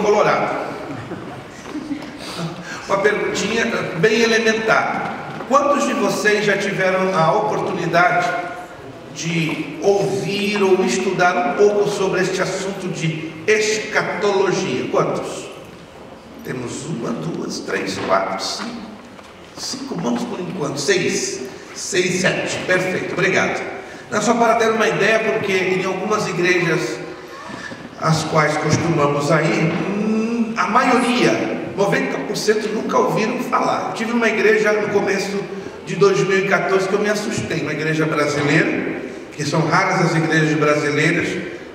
Colorado. Uma perguntinha bem elementar. Quantos de vocês já tiveram a oportunidade de ouvir ou estudar um pouco sobre este assunto de escatologia? Quantos? Temos 1, 2, 3, 4, 5. 5 mãos por enquanto. 6, 7. Perfeito, obrigado. Não, só para ter uma ideia, porque em algumas igrejas as quais costumamos ir, a maioria, 90% nunca ouviram falar. Eu tive uma igreja no começo de 2014 que eu me assustei, uma igreja brasileira, que são raras as igrejas brasileiras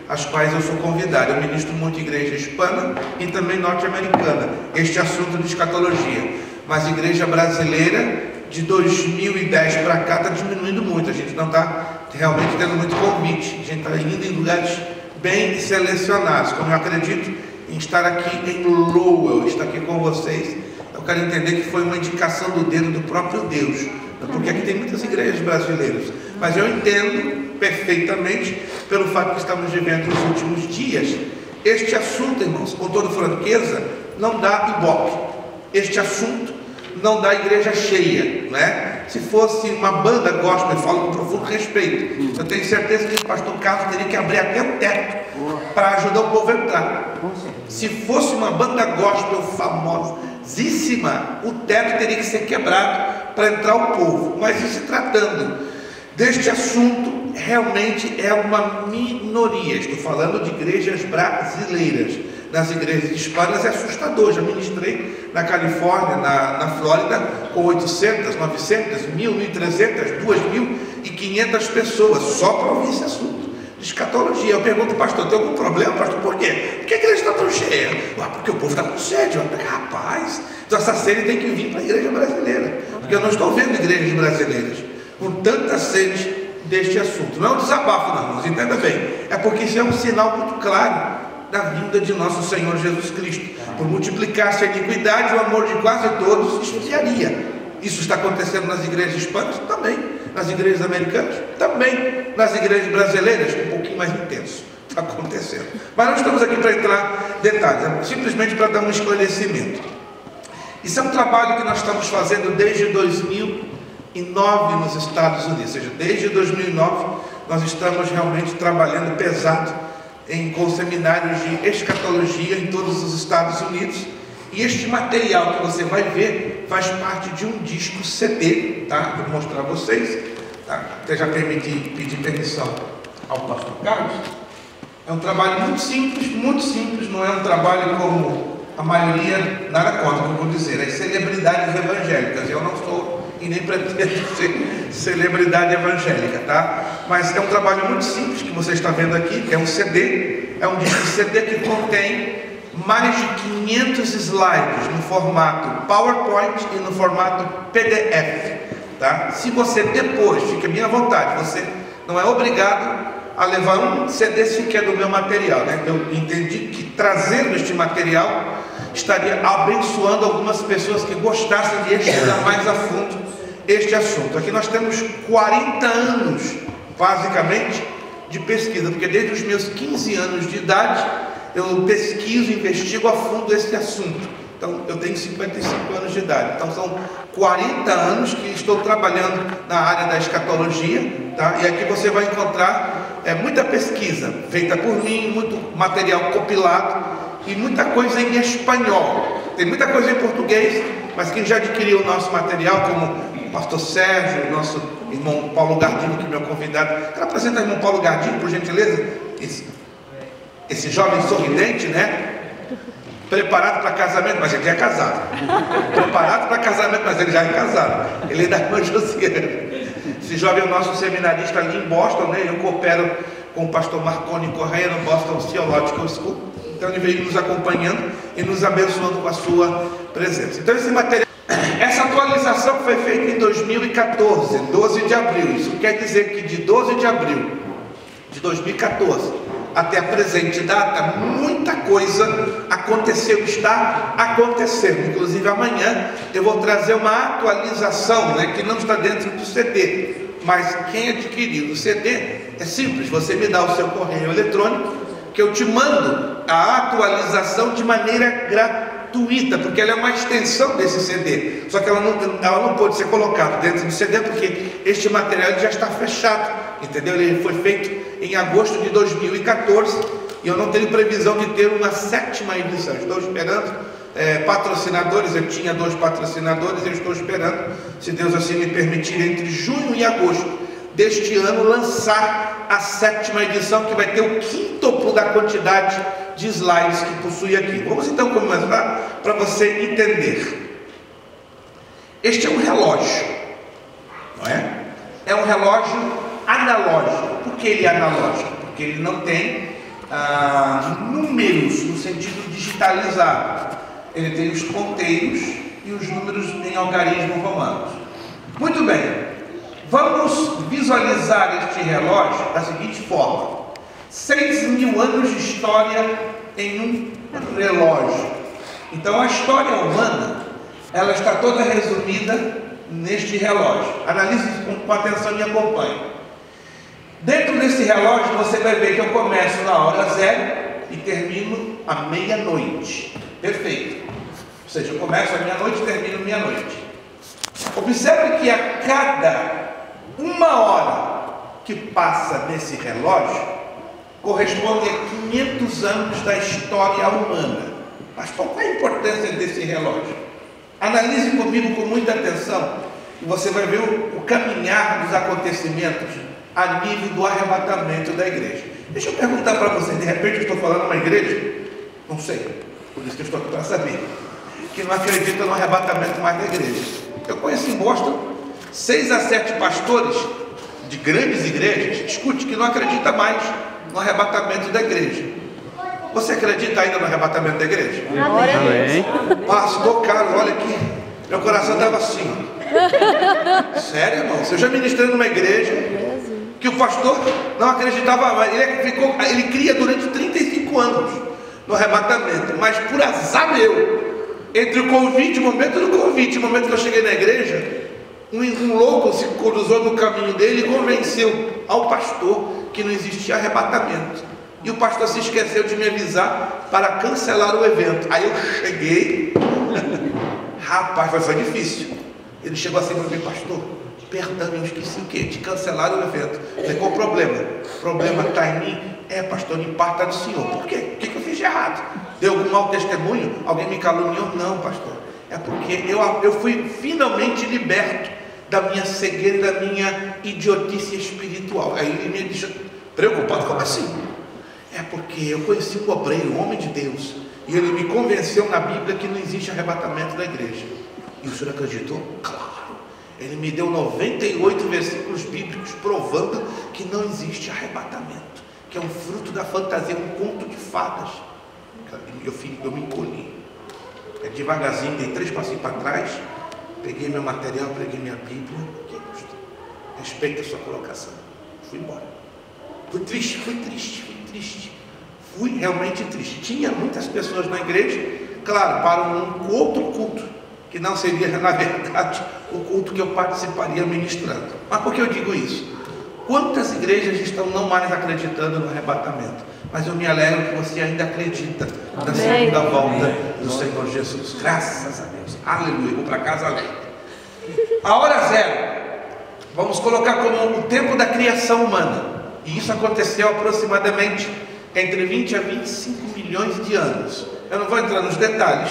às quais eu sou convidado. Eu ministro muito igreja hispana e também norte-americana, este assunto de escatologia. Mas a igreja brasileira de 2010 para cá está diminuindo muito, a gente não está realmente tendo muito convite, a gente está indo em lugares bem selecionados. Como eu acredito em estar aqui em Lowell, estar aqui com vocês, eu quero entender que foi uma indicação do dedo do próprio Deus, porque aqui tem muitas igrejas brasileiras, mas eu entendo perfeitamente pelo fato que estamos vivendo nos últimos dias. Este assunto, irmãos, com toda franqueza, não dá ibope. Este assunto não dá igreja cheia, né? Se fosse uma banda gospel, eu falo com profundo respeito, eu tenho certeza que o pastor Carlos teria que abrir até o teto para ajudar o povo a entrar. Se fosse uma banda gospel famosíssima, o teto teria que ser quebrado para entrar o povo. Mas se tratando deste assunto, realmente é uma minoria. Estou falando de igrejas brasileiras. Nas igrejas hispanas é assustador. Já ministrei na Califórnia, na Flórida, com 800, 900, 1.000, 1.300, 2.500 pessoas, só para ouvir esse assunto de escatologia. Eu pergunto, pastor, tem algum problema? Pastor, por quê? Por que a igreja está tão cheia? Porque o povo está com sede. Rapaz, então essa sede tem que vir para a igreja brasileira, porque eu não estou vendo igrejas brasileiras com tanta sede deste assunto. Não é um desabafo, não, mas entenda bem, é porque isso é um sinal muito claro da vinda de nosso Senhor Jesus Cristo. Por multiplicar-se a iniquidade, o amor de quase todos esfriaria. Isso está acontecendo nas igrejas hispanas? Também. Nas igrejas americanas? Também. Nas igrejas brasileiras? Um pouquinho mais intenso. Está acontecendo. Mas não estamos aqui para entrar em detalhes, é simplesmente para dar um esclarecimento. Isso é um trabalho que nós estamos fazendo desde 2009 nos Estados Unidos. Ou seja, desde 2009 nós estamos realmente trabalhando pesado com seminários de escatologia em todos os Estados Unidos. E este material que você vai ver faz parte de um disco CD, tá? Vou mostrar a vocês, tá? Até já pedir permissão ao pastor Carlos. É um trabalho muito simples, não é um trabalho como a maioria, nada contra, como eu vou dizer, as celebridades evangélicas. Eu não sou e nem pretendo ser celebridade evangélica, tá? Mas é um trabalho muito simples que você está vendo aqui, que é um CD, é um disco CD que contém mais de 500 slides no formato PowerPoint e no formato PDF, tá? Se você depois, fica bem à vontade, você não é obrigado a levar um CD sequer do meu material, né? Eu entendi que trazendo este material estaria abençoando algumas pessoas que gostassem de estudar mais a fundo este assunto. Aqui nós temos 40 anos, basicamente, de pesquisa, porque desde os meus 15 anos de idade eu pesquiso, investigo a fundo esse assunto. Então eu tenho 55 anos de idade, então são 40 anos que estou trabalhando na área da escatologia, tá? E aqui você vai encontrar muita pesquisa feita por mim, muito material compilado e muita coisa em espanhol. Tem muita coisa em português, mas quem já adquiriu o nosso material, como o pastor Sérgio, o nosso irmão Paulo Gardino, que é meu convidado. Quero apresentar o irmão Paulo Gardino, por gentileza. Esse jovem sorridente, né? Preparado para casamento, mas ele já é casado. Preparado para casamento, mas ele já é casado. Ele é da irmã Josiane. Esse jovem é o nosso seminarista ali em Boston, né? Eu coopero com o pastor Marconi Correia no Boston Theological School. Então ele veio nos acompanhando e nos abençoando com a sua presença. Então esse material, essa atualização foi feita em 2014, 12 de abril. Isso quer dizer que de 12 de abril de 2014 até a presente data, muita coisa aconteceu, está acontecendo. Inclusive amanhã eu vou trazer uma atualização, né, que não está dentro do CD. Mas quem adquirir o CD, é simples, você me dá o seu correio eletrônico, que eu te mando a atualização de maneira gratuita, porque ela é uma extensão desse CD, só que ela não pode ser colocada dentro do CD, porque este material já está fechado, entendeu? Ele foi feito em agosto de 2014, e eu não tenho previsão de ter uma 7ª edição. Estou esperando patrocinadores. Eu tinha 2 patrocinadores, eu estou esperando, se Deus assim me permitir, entre junho e agosto deste ano, lançar a 7ª edição, que vai ter o quíntuplo da quantidade de slides que possui aqui. Vamos então começar para você entender. Este é um relógio, não é? É um relógio analógico. Por que ele é analógico? Porque ele não tem números no sentido digitalizado. Ele tem os ponteiros e os números em algarismo romanos. Muito bem, vamos visualizar este relógio da seguinte forma: 6.000 anos de história em um relógio. Então a história humana, ela está toda resumida neste relógio. Analise com atenção e me acompanhe. Dentro desse relógio você vai ver que eu começo na hora 0 e termino à meia-noite. Perfeito. Ou seja, eu começo à meia-noite e termino meia-noite. Observe que a cada 1 hora que passa nesse relógio corresponde a 500 anos da história humana. Mas qual é a importância desse relógio? Analise comigo com muita atenção e você vai ver o caminhar dos acontecimentos a nível do arrebatamento da igreja. Deixa eu perguntar para você, de repente eu estou falando uma igreja, não sei, por isso que eu estou aqui para saber, que não acredita no arrebatamento mais da igreja. Eu conheço em Boston 6 a 7 pastores de grandes igrejas, escute, que não acredita mais no arrebatamento da igreja. Você acredita ainda no arrebatamento da igreja? Amém. Pastor Carlos, olha aqui, meu coração estava assim. Sério, irmão? Eu já ministrei numa igreja que o pastor não acreditava mais. Ele cria durante 35 anos no arrebatamento, mas por azar meu, entre o convite, o momento do convite, o momento que eu cheguei na igreja, um louco se cruzou no caminho dele e convenceu ao pastor que não existia arrebatamento. E o pastor se esqueceu de me avisar para cancelar o evento. Aí eu cheguei, rapaz, foi difícil. Ele chegou assim para mim: pastor, perdão, eu esqueci o quê? De cancelar o evento. Eu falei: qual o problema? O problema está em mim? Pastor, em parte está do senhor. Por quê? O que eu fiz de errado? Deu algum mau testemunho? Alguém me caluniou? Não, pastor. É porque eu fui finalmente liberto da minha cegueira e da minha idiotice espiritual. Aí ele me deixou preocupado. Como assim? É porque eu conheci um obreiro, um homem de Deus, e ele me convenceu na Bíblia que não existe arrebatamento da igreja. E o senhor acreditou? Claro. Ele me deu 98 versículos bíblicos provando que não existe arrebatamento, que é um fruto da fantasia, um conto de fadas. Eu me encolhi. Devagarzinho, dei 3 passinhos para trás, peguei meu material, peguei minha Bíblia. Respeita a sua colocação. Fui embora. Fui triste. Fui realmente triste. Tinha muitas pessoas na igreja, claro, para um outro culto, que não seria, na verdade, o culto que eu participaria ministrando. Mas por que eu digo isso? Quantas igrejas estão não mais acreditando no arrebatamento? Mas eu me alegro que você ainda acredita na segunda volta do Senhor Jesus. Graças a Deus. Aleluia. Vou para casa alegre. A hora 0, vamos colocar como o tempo da criação humana. E isso aconteceu aproximadamente entre 20 a 25 milhões de anos. Eu não vou entrar nos detalhes,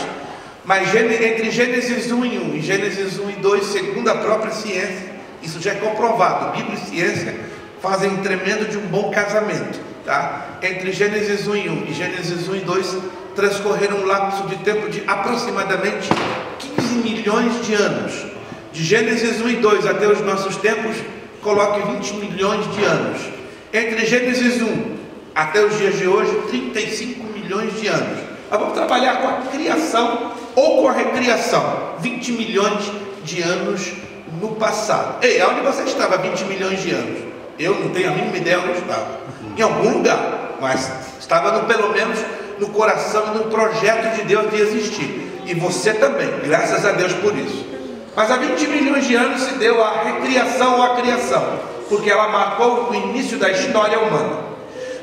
mas entre Gênesis 1 e 1 e Gênesis 1 e 2, segundo a própria ciência, isso já é comprovado. Bíblia e ciência fazem um tremendo de um bom casamento, tá? Entre Gênesis 1 e 1 e Gênesis 1 e 2 transcorreram um lapso de tempo de aproximadamente 15 milhões de anos. De Gênesis 1 e 2 até os nossos tempos, coloque 20 milhões de anos. Entre Gênesis 1 até os dias de hoje, 35 milhões de anos. Nós vamos trabalhar com a criação ou com a recriação. 20 milhões de anos no passado. Ei, onde você estava 20 milhões de anos? Eu não tenho a mínima ideia onde eu estava. Em algum lugar, mas estava pelo menos no coração e no projeto de Deus de existir. E você também, graças a Deus por isso. Mas há 20 milhões de anos se deu a recriação ou a criação, porque ela marcou o início da história humana.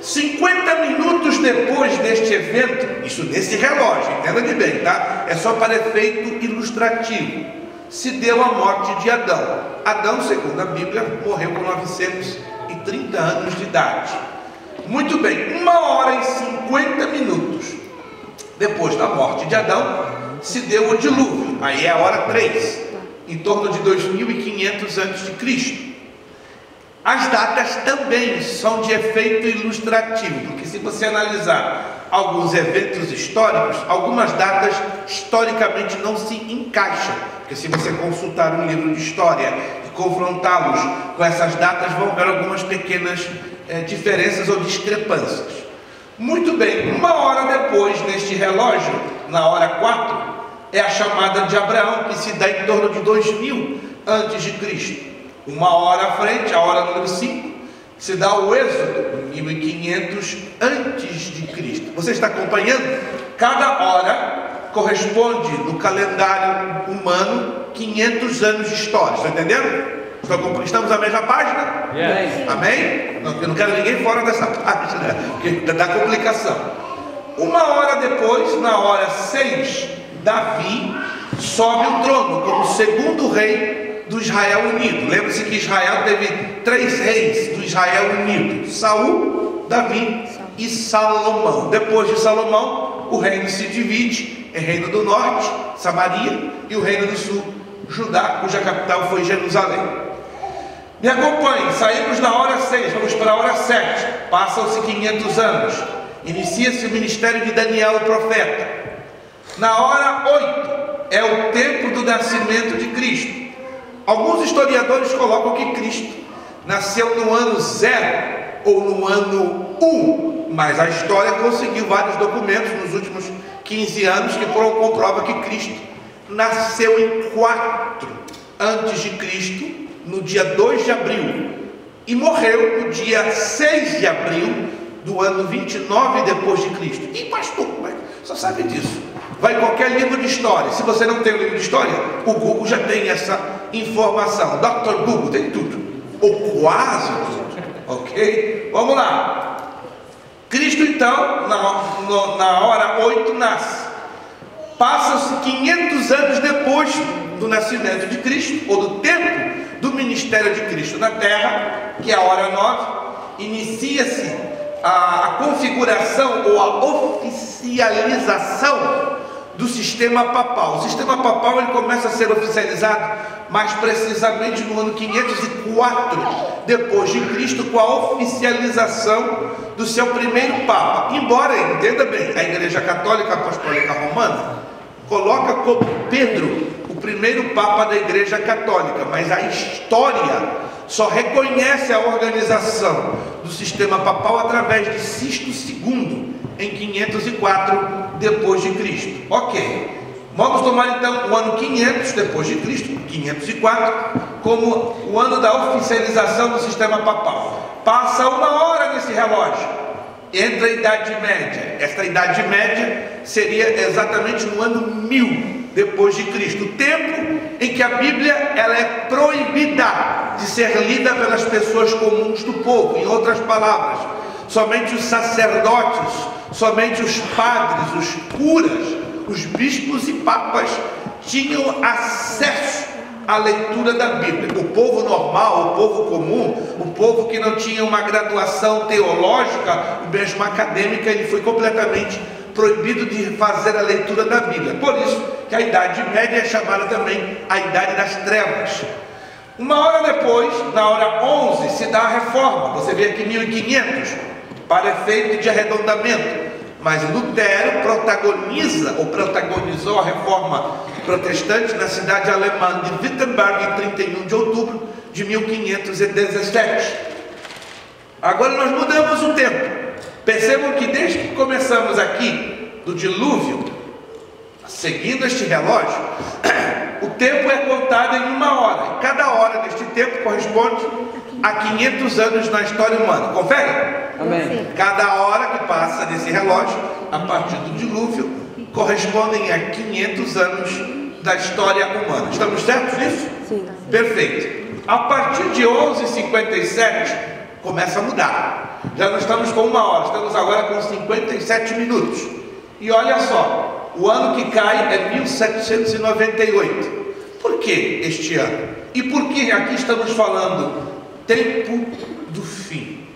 50 minutos depois deste evento, isso nesse relógio, entenda de bem, tá? É só para efeito ilustrativo, se deu a morte de Adão. Adão, segundo a Bíblia, morreu com 930 anos de idade. Muito bem, 1h50 depois da morte de Adão, se deu o dilúvio. Aí é a hora 3, em torno de 2500 a.C. As datas também são de efeito ilustrativo, porque se você analisar alguns eventos históricos, algumas datas historicamente não se encaixam, porque se você consultar um livro de história e confrontá-los com essas datas, vão ver algumas pequenas diferenças ou discrepâncias. Muito bem, 1 hora depois, neste relógio, na hora 4, é a chamada de Abraão, que se dá em torno de 2000 a.C. 1 hora à frente, a hora número 5, se dá o Êxodo, 1500 a.C. Você está acompanhando? Cada hora corresponde, no calendário humano, 500 anos de história. Está entendendo? Estamos na mesma página? Yes. Amém? Eu não quero ninguém fora dessa página, porque dá complicação. 1 hora depois, na hora 6, Davi sobe o trono como segundo rei do Israel unido. Lembre-se que Israel teve 3 reis do Israel unido: Saul, Davi e Salomão. Depois de Salomão, o reino se divide em reino do norte, Samaria, e o reino do sul, Judá, cuja capital foi Jerusalém. Me acompanhe, saímos na hora 6, vamos para a hora 7. Passam-se 500 anos, inicia-se o ministério de Daniel, o profeta. Na hora 8 é o tempo do nascimento de Cristo. Alguns historiadores colocam que Cristo nasceu no ano 0 ou no ano 1, mas a história conseguiu vários documentos nos últimos 15 anos que comprovam que Cristo nasceu em 4 antes de Cristo, no dia 2 de abril, e morreu no dia 6 de abril do ano 29 depois de Cristo. E pastor, só sabe disso? Vai em qualquer livro de história. Se você não tem o livro de história, o Google já tem essa informação. Dr. Google tem tudo, ou quase tudo, ok? Vamos lá. Cristo então, na hora 8, nasce. Passam-se 500 anos depois do nascimento de Cristo, ou do tempo do ministério de Cristo na terra, que é a hora 9, inicia-se a configuração ou a oficialização do sistema papal. O sistema papal ele começa a ser oficializado mais precisamente no ano 504 depois de Cristo, com a oficialização do seu primeiro papa. Embora, entenda bem, a Igreja Católica Apostólica Romana coloca como Pedro o primeiro papa da Igreja Católica, mas a história só reconhece a organização do sistema papal através de Sisto II, em 504 depois de Cristo. Ok, vamos tomar então o ano 500 depois de Cristo, 504, como o ano da oficialização do sistema papal. Passa 1 hora nesse relógio, entra a Idade Média. Esta Idade Média seria exatamente no ano 1000 depois de Cristo, o tempo em que a Bíblia ela é proibida de ser lida pelas pessoas comuns do povo. Em outras palavras, somente os sacerdotes, somente os padres, os curas, os bispos e papas tinham acesso à leitura da Bíblia. O povo normal, o povo comum, o povo que não tinha uma graduação teológica, mesmo acadêmica, ele foi completamente proibido de fazer a leitura da Bíblia. Por isso que a Idade Média é chamada também a Idade das Trevas. 1 hora depois, na hora 11, se dá a reforma. Você vê aqui 1500, para efeito de arredondamento. Mas Lutero protagonizou a reforma protestante na cidade alemã de Wittenberg em 31 de outubro de 1517. Agora nós mudamos o tempo. Percebam que desde que começamos aqui do dilúvio, seguindo este relógio, o tempo é contado em 1 hora. E cada hora deste tempo corresponde a 500 anos na história humana. Confere? Amém. Cada hora que passa nesse relógio, a partir do dilúvio, correspondem a 500 anos da história humana. Estamos certos nisso? Sim. Perfeito. A partir de 1157, começa a mudar. Já não estamos com 1 hora, estamos agora com 57 minutos. E olha só, o ano que cai é 1798. Por que este ano? E por que aqui estamos falando tempo do fim?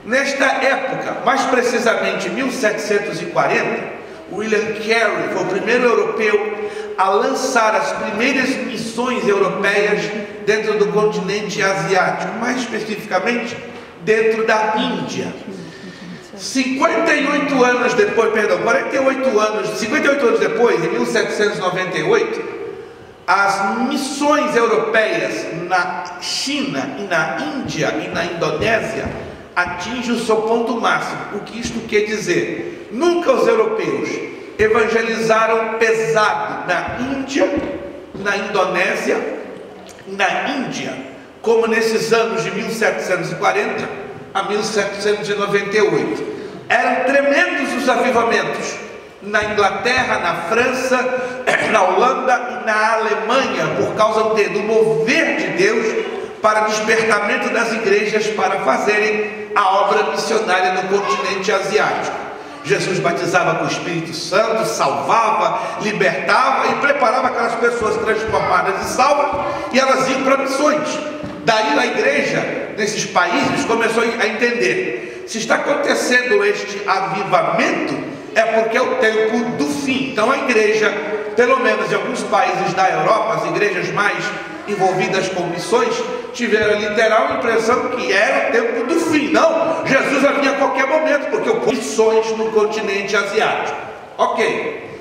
Nesta época, mais precisamente 1740, William Carey foi o primeiro europeu a lançar as primeiras missões europeias dentro do continente asiático, mais especificamente dentro da Índia. 58 anos depois, 58 anos depois, em 1798, as missões europeias na China e na Índia e na Indonésia atingem o seu ponto máximo. O que isto quer dizer? Nunca os europeus evangelizaram pesado na Índia, na Indonésia, na Índia, como nesses anos de 1740 a 1798. Eram tremendos os avivamentos na Inglaterra, na França, na Holanda e na Alemanha, por causa do mover de Deus para despertamento das igrejas para fazerem a obra missionária no continente asiático. Jesus batizava com o Espírito Santo, salvava, libertava e preparava aquelas pessoas transformadas e salvas, e elas iam para missões. Daí a igreja nesses países começou a entender: se está acontecendo este avivamento, é porque é o tempo do fim. Então a igreja, pelo menos em alguns países da Europa, as igrejas mais envolvidas com missões, tiveram a literal impressão que era o tempo do fim. Não, Jesus vai vir a qualquer momento, porque houve missões no continente asiático. Ok.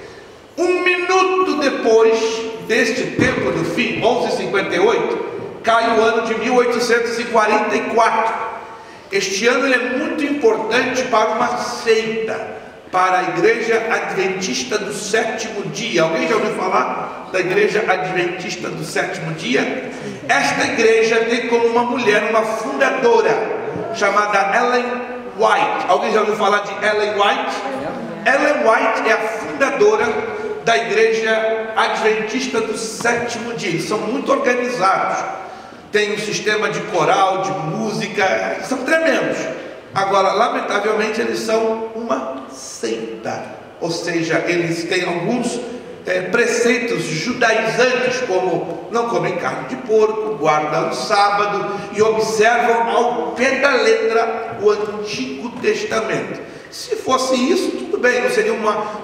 1 minuto depois deste tempo do fim, 11:58, cai o ano de 1844. Este ano ele é muito importante para uma seita, para a Igreja Adventista do Sétimo Dia. Alguém já ouviu falar da Igreja Adventista do Sétimo Dia? Esta igreja tem como uma mulher, uma fundadora, chamada Ellen White. Alguém já ouviu falar de Ellen White? Ellen White é a fundadora da Igreja Adventista do Sétimo Dia. Eles são muito organizados, tem um sistema de coral, de música, são tremendos. Agora, lamentavelmente, eles são uma seita, ou seja, eles têm alguns preceitos judaizantes, como não comem carne de porco, guardam o sábado e observam ao pé da letra o Antigo Testamento. Se fosse isso, tudo bem, não seria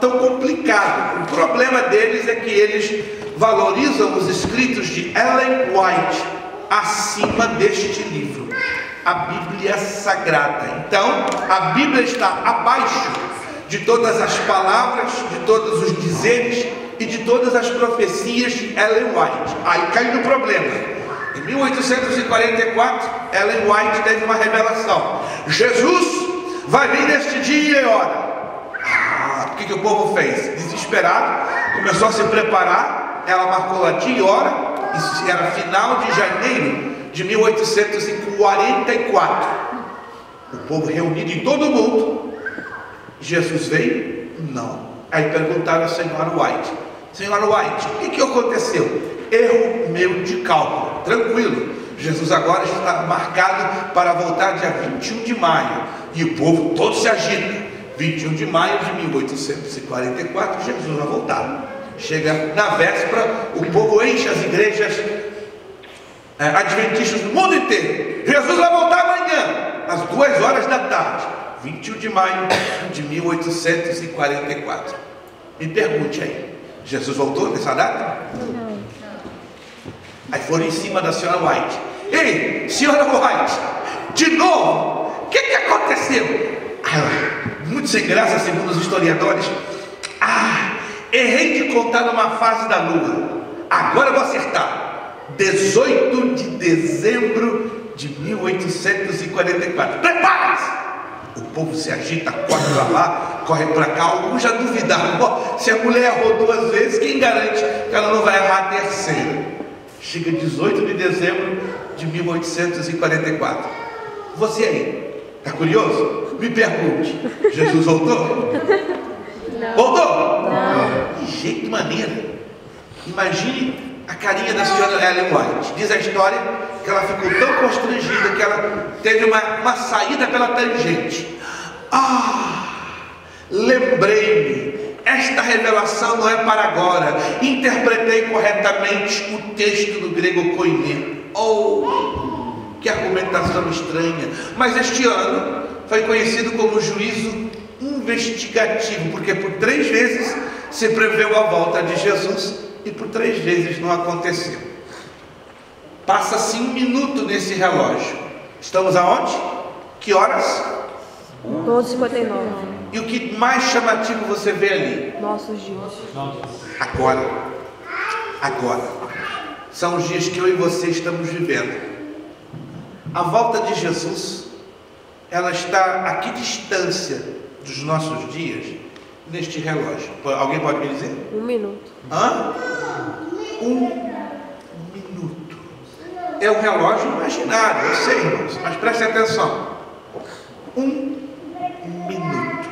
tão complicado. O problema deles é que eles valorizam os escritos de Ellen White acima deste livro, a Bíblia Sagrada. Então, a Bíblia está abaixo de todas as palavras, de todos os dizeres e de todas as profecias de Ellen White. Aí cai no problema. Em 1844, Ellen White teve uma revelação: Jesus vai vir neste dia e hora. O que o povo fez? Desesperado, começou a se preparar. Ela marcou a dia e hora. Isso era final de janeiro de 1844. O povo reunido em todo o mundo. Jesus veio? Não. Aí perguntaram à senhora White: senhora White, o que aconteceu? Erro meu de cálculo. Tranquilo, Jesus agora está marcado para voltar dia 21 de maio. E o povo todo se agita. 21 de maio de 1844, Jesus vai voltar. Chega na véspera, o povo enche as igrejas adventistas do mundo inteiro. Jesus vai voltar amanhã, às 2 horas da tarde, 21 de maio de 1844. Me pergunte aí, Jesus voltou nessa data? Não. Aí foram em cima da senhora White: ei, senhora White, de novo, o que aconteceu? Muito sem graça, segundo os historiadores. Errei de contar numa fase da lua. Agora eu vou acertar. 18 de dezembro de 1844. Prepare-se! O povo se agita, corre para lá, corre para cá. Alguns já duvidaram: se a mulher errou 2 vezes, quem garante que ela não vai errar a terceira? Chega 18 de dezembro de 1844. Você aí, está curioso? Me pergunte: Jesus voltou? Não. Voltou? Não. De jeito maneira. Imagine a carinha da senhora Ellen White. Diz a história que ela ficou tão constrangida que ela teve uma saída pela tangente. Lembrei-me, esta revelação não é para agora. Interpretei corretamente o texto do grego koiné. Que argumentação estranha. Mas este ano foi conhecido como juízo investigativo, porque por 3 vezes se preveu a volta de Jesus e por 3 vezes não aconteceu. Passa-se 1 minuto nesse relógio. Estamos aonde? Que horas? 12h59. E o que mais chamativo você vê ali? Nossos dias. Agora. São os dias que eu e você estamos vivendo. A volta de Jesus, ela está a que distância dos nossos dias neste relógio? Alguém pode me dizer? 1 minuto. 1 minuto. É um relógio imaginário, eu sei, irmãos, mas preste atenção. 1 minuto.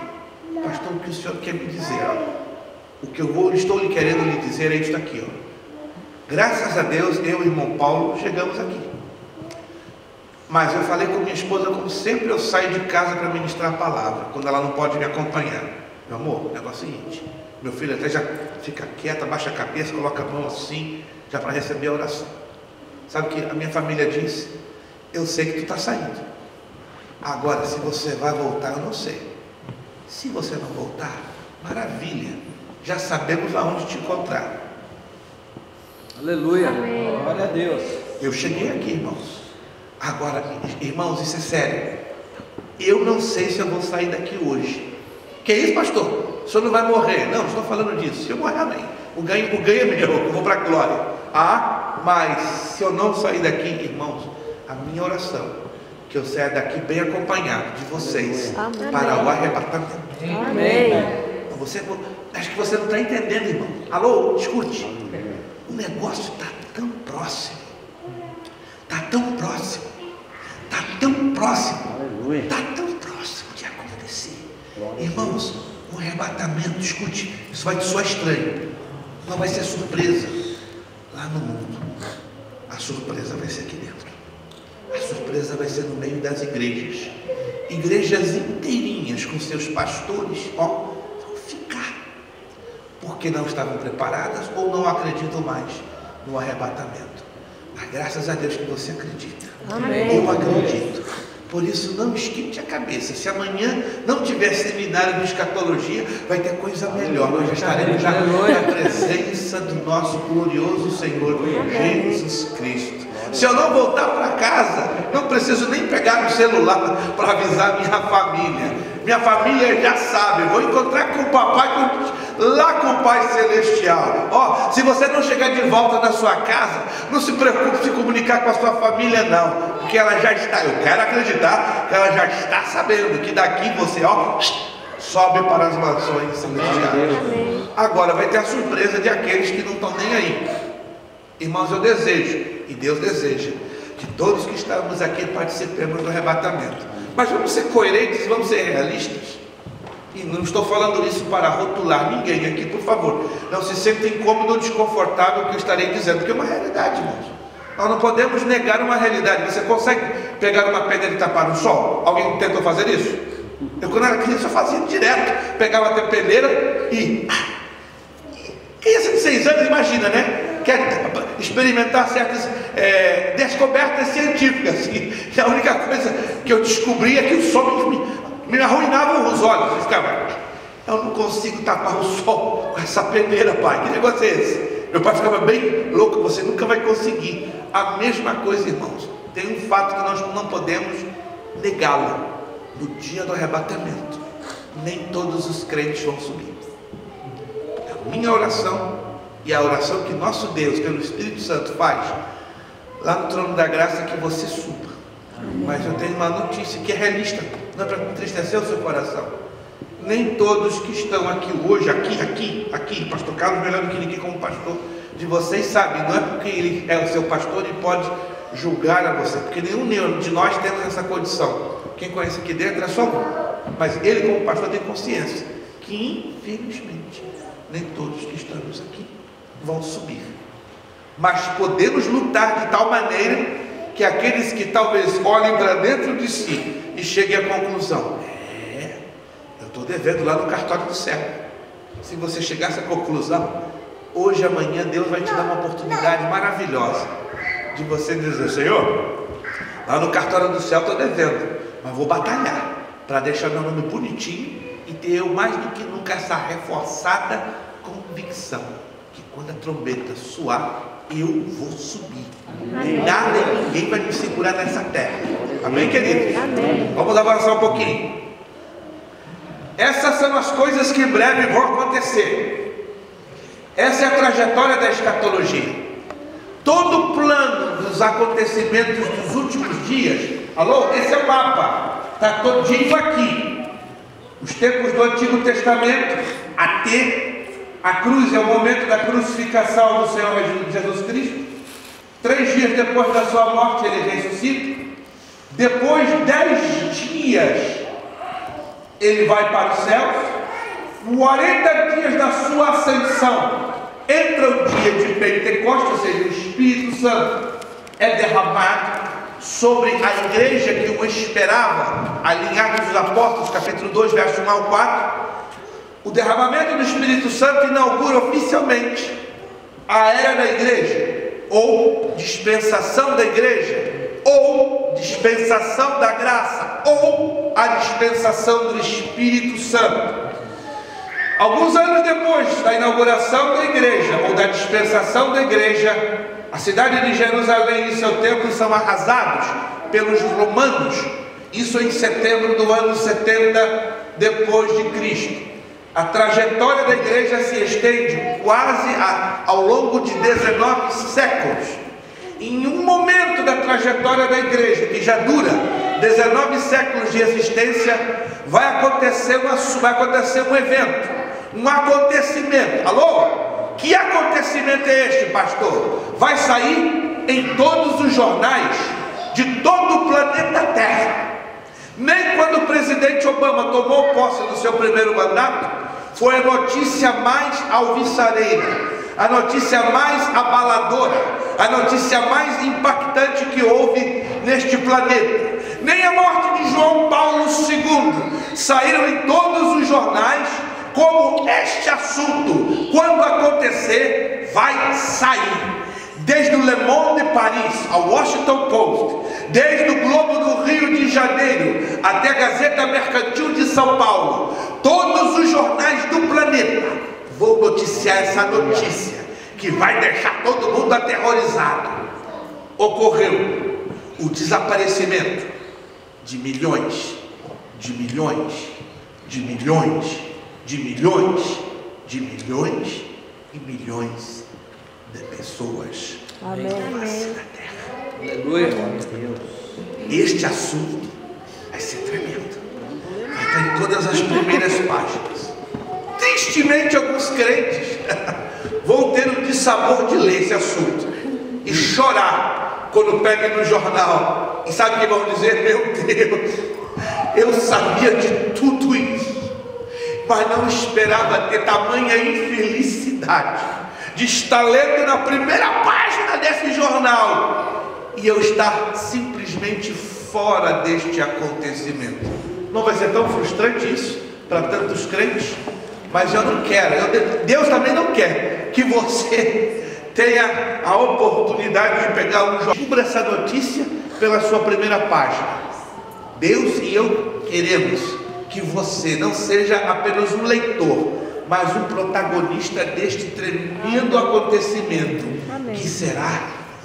Pastor, o que o senhor quer me dizer? O que estou lhe querendo lhe dizer é isto aqui, Graças a Deus, eu e o irmão Paulo chegamos aqui. Mas eu falei com minha esposa, como sempre eu saio de casa para ministrar a palavra, quando ela não pode me acompanhar. Meu amor, o negócio é o seguinte, meu filho até já fica quieto, abaixa a cabeça, coloca a mão assim, já para receber a oração. Sabe o que a minha família disse? Eu sei que tu está saindo. Agora, se você vai voltar, eu não sei. Se você não voltar, maravilha, já sabemos aonde te encontrar. Aleluia, glória a Deus. Eu cheguei aqui, irmãos. Agora, irmãos, isso é sério. Eu não sei se eu vou sair daqui hoje. Que isso, pastor? O senhor não vai morrer? Não estou falando disso. Se eu morrer, amém. O ganho é meu, eu vou para a glória. Mas se eu não sair daqui, irmãos, a minha oração, que eu saia daqui bem acompanhado de vocês, amém, para o arrebatamento. Amém. Acho que você não está entendendo, irmão. Alô, escute. O negócio está tão próximo. Está tão próximo. Está tão próximo. Está tão próximo de acontecer. Irmãos, o arrebatamento, escute, isso vai te soar estranho. Não vai ser surpresa lá no mundo. A surpresa vai ser aqui dentro. A surpresa vai ser no meio das igrejas. Igrejas inteirinhas com seus pastores, vão ficar. Porque não estavam preparadas ou não acreditam mais no arrebatamento. Mas graças a Deus que você acredita. Amém. Eu acredito. Por isso não esquente a cabeça. Se amanhã não tiver seminário de escatologia, vai ter coisa melhor. Nós já estaremos já na presença do nosso glorioso Senhor Jesus Cristo. Se eu não voltar para casa, não preciso nem pegar no celular para avisar minha família. Minha família já sabe, vou encontrar com o papai lá com o Pai Celestial. Se você não chegar de volta na sua casa, não se preocupe de se comunicar com a sua família não, porque ela já está, eu quero acreditar que ela já está sabendo que daqui você sobe para as mansões celestiais. Agora vai ter a surpresa de aqueles que não estão nem aí. Irmãos, eu desejo, e Deus deseja, que todos que estamos aqui participemos do arrebatamento. Mas vamos ser coerentes, vamos ser realistas. E não estou falando isso para rotular ninguém aqui, por favor. Não se sinta incômodo ou desconfortável o que eu estarei dizendo, porque é uma realidade, irmãos. Nós não podemos negar uma realidade. Você consegue pegar uma pedra e tapar no sol? Alguém tentou fazer isso? Eu, quando era criança, eu fazia direto. Pegava a tepeleira e... Criança de 6 anos, imagina, né? Quer experimentar certas descobertas científicas. E a única coisa que eu descobri é que o sol me arruinava os olhos. Eu ficava, eu não consigo tapar o sol com essa peneira, pai. Que negócio é esse? Meu pai ficava bem louco. Você nunca vai conseguir. A mesma coisa, irmãos. Tem um fato que nós não podemos negá-lo. No dia do arrebatamento, nem todos os crentes vão subir. A minha oração e a oração que nosso Deus, pelo Espírito Santo, faz lá no trono da graça, é que você suba. Mas eu tenho uma notícia que é realista, não é para entristecer o seu coração. Nem todos que estão aqui hoje, aqui, pastor Carlos, melhor do que ninguém como pastor de vocês, sabe, não é porque ele é o seu pastor e pode julgar a você, porque nenhum de nós temos essa condição. Quem conhece aqui dentro é só um, mas ele como pastor tem consciência que infelizmente nem todos que estamos aqui vão subir, mas podemos lutar de tal maneira que aqueles que talvez olhem para dentro de si e cheguem à conclusão: eu estou devendo lá no cartório do céu. Se você chegasse à conclusão, hoje, amanhã, Deus vai te dar uma oportunidade maravilhosa de você dizer: Senhor, lá no cartório do céu estou devendo, mas vou batalhar para deixar meu nome bonitinho e ter eu mais do que nunca essa reforçada convicção que quando a trombeta soar, eu vou subir. Nada e ninguém vai me segurar nessa terra. Amém, queridos? Amém. Vamos avançar um pouquinho. Essas são as coisas que em breve vão acontecer. Essa é a trajetória da escatologia. Todo o plano dos acontecimentos dos últimos dias. Alô? Esse é o mapa. Está todinho aqui. Os tempos do Antigo Testamento até a cruz, é o momento da crucificação do Senhor Jesus Cristo. 3 dias depois da sua morte, ele ressuscita. Depois, 10 dias, ele vai para os céus. 40 dias da sua ascensão, entra o dia de Pentecostes, ou seja, o Espírito Santo é derramado sobre a igreja que o esperava. Ali em Atos dos Apóstolos, capítulo 2, verso 1 ao 4. O derramamento do Espírito Santo inaugura oficialmente a era da igreja, ou dispensação da igreja, ou dispensação da graça, ou a dispensação do Espírito Santo. Alguns anos depois da inauguração da igreja, ou da dispensação da igreja, a cidade de Jerusalém e seu templo são arrasados pelos romanos, isso em setembro do ano 70 depois de Cristo. A trajetória da igreja se estende quase ao longo de 19 séculos. Em um momento da trajetória da igreja, que já dura 19 séculos de existência, vai acontecer um evento, um acontecimento. Alô? Que acontecimento é este, pastor? Vai sair em todos os jornais de todo o planeta Terra. Nem quando o presidente Obama tomou posse do seu primeiro mandato, foi a notícia mais alvissareira, a notícia mais abaladora, a notícia mais impactante que houve neste planeta. Nem a morte de João Paulo II saíram em todos os jornais como este assunto, quando acontecer, vai sair. Desde o Le Monde de Paris ao Washington Post, desde o Globo do Rio de Janeiro até a Gazeta Mercantil de São Paulo, todos os jornais do planeta vão noticiar essa notícia que vai deixar todo mundo aterrorizado. Ocorreu o desaparecimento de milhões, de milhões, de milhões, de milhões, de milhões e milhões de pessoas. Amém. Na face da terra. Aleluia. Este assunto vai ser tremendo. Vai estar em todas as primeiras páginas. Tristemente, alguns crentes vão ter o dissabor de ler esse assunto e chorar quando peguem no jornal. E sabe o que vão dizer? Meu Deus, eu sabia de tudo isso, mas não esperava ter tamanha infelicidade de estar lendo na primeira página desse jornal e eu estar simplesmente fora deste acontecimento. Não vai ser tão frustrante isso para tantos crentes? Mas eu não quero, Deus também não quer que você tenha a oportunidade de pegar um jornal. Cubra essa notícia pela sua primeira página. Deus e eu queremos que você não seja apenas um leitor, mas um protagonista deste tremendo acontecimento. Amém. Que será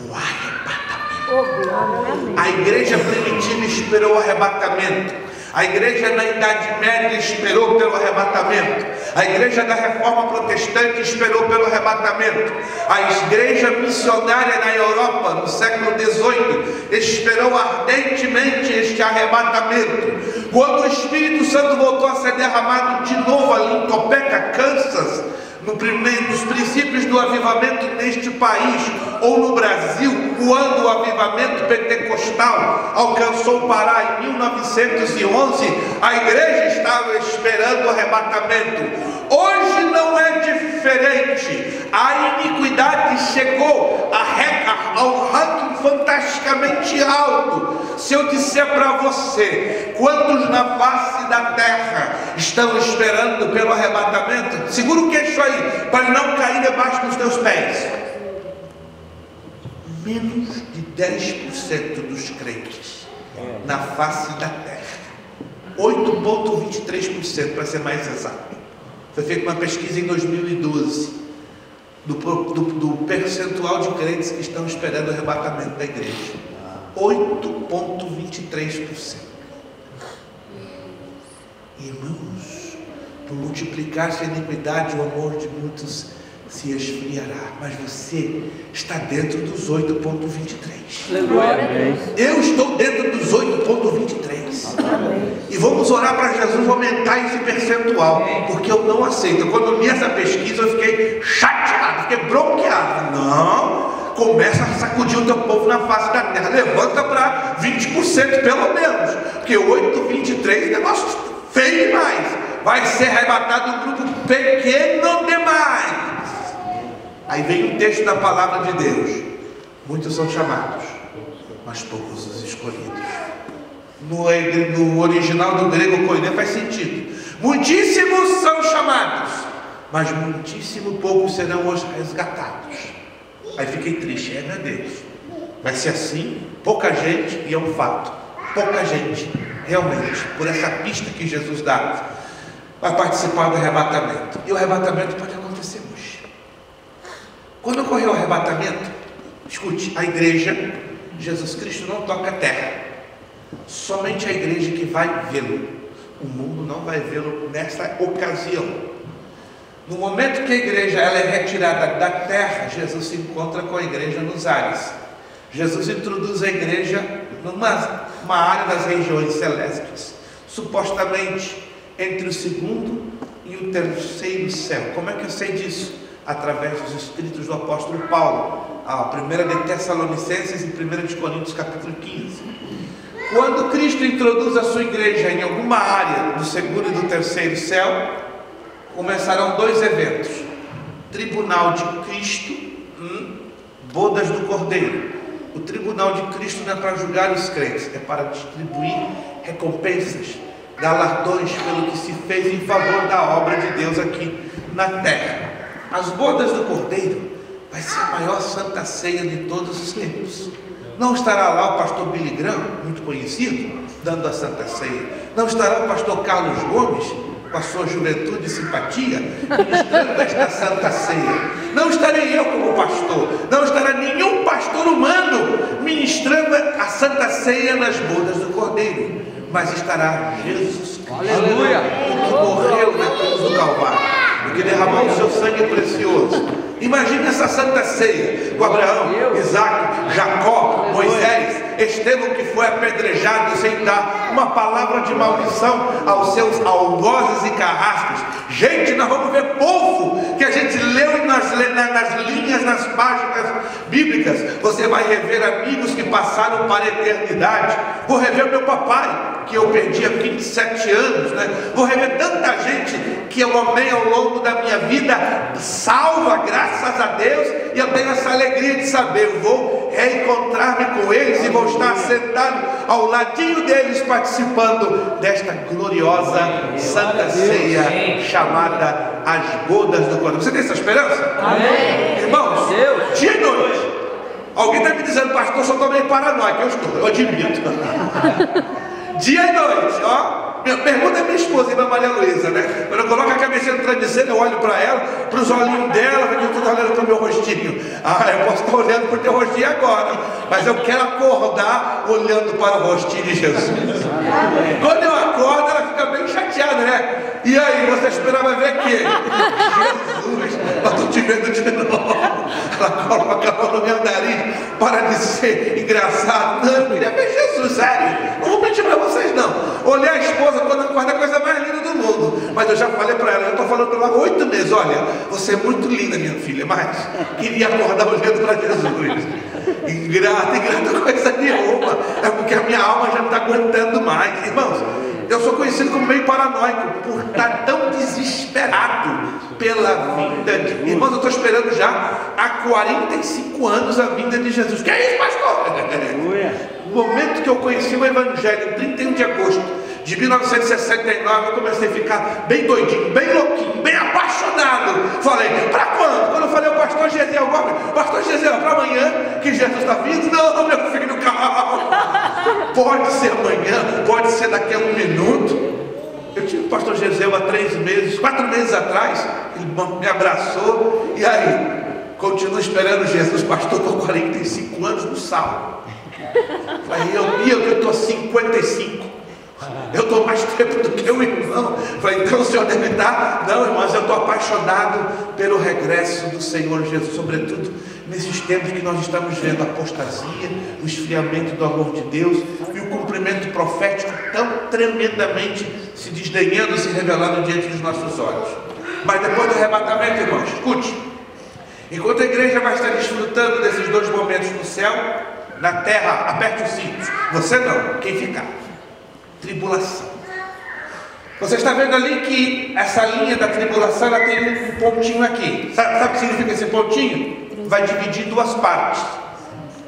o arrebatamento. Oh, glória. Amém. A igreja primitiva esperou o arrebatamento. A igreja na Idade Média esperou pelo arrebatamento. A igreja da Reforma Protestante esperou pelo arrebatamento. A igreja missionária na Europa no século XVIII esperou ardentemente este arrebatamento. Quando o Espírito Santo voltou a ser derramado de novo ali em Topeka, Kansas, nos princípios do avivamento neste país, ou no Brasil, quando o avivamento pentecostal alcançou o Pará em 1911, a igreja estava esperando o arrebatamento. Hoje não é diferente. A iniquidade chegou ao ranking fantasticamente alto. Se eu disser para você, quantos na face da terra estão esperando pelo arrebatamento? Segura o queixo aí, para não cair debaixo dos teus pés. Menos de 10% dos crentes na face da terra. 8,23%, para ser mais exato. Foi feita uma pesquisa em 2012 do percentual de crentes que estão esperando o arrebatamento da igreja. 8,23%. Irmãos, por multiplicar-se a iniquidade, o amor de muitos se esfriará, mas você está dentro dos 8,23. Eu estou dentro dos 8,23. E vamos orar para Jesus aumentar esse percentual, porque eu não aceito. Quando eu li essa pesquisa, eu fiquei chateado, fiquei bronqueado. Não, começa a sacudir o teu povo na face da terra, levanta para 20% pelo menos, porque 8,23 é negócio feio demais. Vai ser arrebatado um grupo pequeno demais. Aí vem um texto da palavra de Deus: muitos são chamados, mas poucos os escolhidos. No original do grego koiné faz sentido. Muitíssimos são chamados, mas muitíssimo poucos serão os resgatados. Aí fiquei triste, meu Deus, vai ser assim? Pouca gente, e é um fato, pouca gente realmente, por essa pista que Jesus dá, vai participar do arrebatamento. E o arrebatamento pode acontecer hoje. Quando ocorreu o arrebatamento, escute, a igreja, Jesus Cristo não toca a terra, somente a igreja que vai vê-lo. O mundo não vai vê-lo nessa ocasião. No momento que a igreja ela é retirada da terra, Jesus se encontra com a igreja nos ares. Jesus introduz a igreja numa área das regiões celestes, supostamente entre o segundo e o terceiro céu. Como é que eu sei disso? Através dos escritos do apóstolo Paulo, a 1 de Tessalonicenses e 1 de Coríntios capítulo 15. Quando Cristo introduz a sua igreja em alguma área do segundo e do terceiro céu, começarão dois eventos: tribunal de Cristo, bodas do Cordeiro. O tribunal de Cristo não é para julgar os crentes, é para distribuir recompensas, galardões pelo que se fez em favor da obra de Deus aqui na terra. As bodas do Cordeiro vai ser a maior santa ceia de todos os tempos. Não estará lá o pastor Billy Graham, muito conhecido, dando a santa ceia. Não estará o pastor Carlos Gomes, com a sua juventude e simpatia, ministrando esta santa ceia. Não estarei eu como pastor, não estará nenhum pastor humano ministrando a santa ceia nas bodas do Cordeiro, mas estará Jesus Cristo, aleluia, o que morreu na cruz do Calvário, o que derramou o seu sangue precioso. Imagina essa santa ceia com Abraão, Isaac, Jacó, Moisés, Estevão, que foi apedrejado sem dar uma palavra de maldição aos seus algozes e carrascos. Gente, nós vamos ver povo que a gente leu nas linhas, nas páginas bíblicas. Você vai rever amigos que passaram para a eternidade. Vou rever meu papai, que eu perdi há 27 anos, né? Vou rever tanta gente que eu amei ao longo da minha vida, salva, graças a Deus, e eu tenho essa alegria de saber, eu vou reencontrar-me com eles e vou estar sentado ao ladinho deles, participando desta gloriosa santa ceia chamada as bodas do Cordeiro. Você tem essa esperança? Amém. Irmãos, dia e noite. Alguém está me dizendo, pastor, só estou meio paranoico. Eu estou, eu admito. Dia e noite, ó. Pergunta a minha esposa, irmã Maria Luísa, né? Quando eu coloco a cabeça no travesseiro, eu olho para ela, para os olhinhos dela, porque eu estou olhando para o meu rostinho. Ah, eu posso estar olhando para o teu rostinho agora, mas eu quero acordar olhando para o rostinho de Jesus. Quando eu acordo, ela fica bem chateada, né? E aí, você esperava ver quê? Jesus, eu estou te vendo de novo. Ela coloca a mão no meu nariz para de ser engraçado. Não, eu queria ver Jesus, sério. Não vou mentir para vocês, não. Olhar a esposa quando acorda é a coisa mais linda do mundo. Mas eu já falei para ela, eu estou falando para ela há 8 meses. Olha, você é muito linda, minha filha, mas queria acordar olhando para Jesus. Ingrata coisa nenhuma. É porque a minha alma já não está aguentando mais. Irmãos, eu sou conhecido como meio paranoico por estar tão desesperado pela vinda de... Irmãos, eu estou esperando já há 45 anos a vinda de Jesus. Que é isso, pastor? No momento que eu conheci o Evangelho, 31 de agosto de 1969, eu comecei a ficar bem doidinho, bem louquinho, bem apaixonado. Falei, para quando? Quando eu falei ao pastor Gesiel Gomes, pastor Gesiel, para amanhã que Jesus está vindo? Não, meu filho, calma. Pode ser amanhã, pode ser daqui a um minuto. Eu tive o pastor Gesiel há 4 meses atrás, ele me abraçou, e aí, continuo esperando Jesus, pastor, estou 45 anos no sal. Falei, eu estou 55. Eu estou mais tempo do que o irmão. Falei, então o senhor deve estar. Não, irmãos, eu estou apaixonado pelo regresso do Senhor Jesus, sobretudo nesses tempos que nós estamos vendo a apostasia, o esfriamento do amor de Deus e o cumprimento profético tão tremendamente se desdenhando, se revelando diante dos nossos olhos. Mas depois do arrebatamento, irmãos, escute, enquanto a igreja vai estar desfrutando desses 2 momentos no céu, na terra, aperte os cintos. Você não, quem ficar? Tribulação. Você está vendo ali que essa linha da tribulação, ela tem um pontinho aqui. Sabe o que significa esse pontinho? Vai dividir em 2 partes.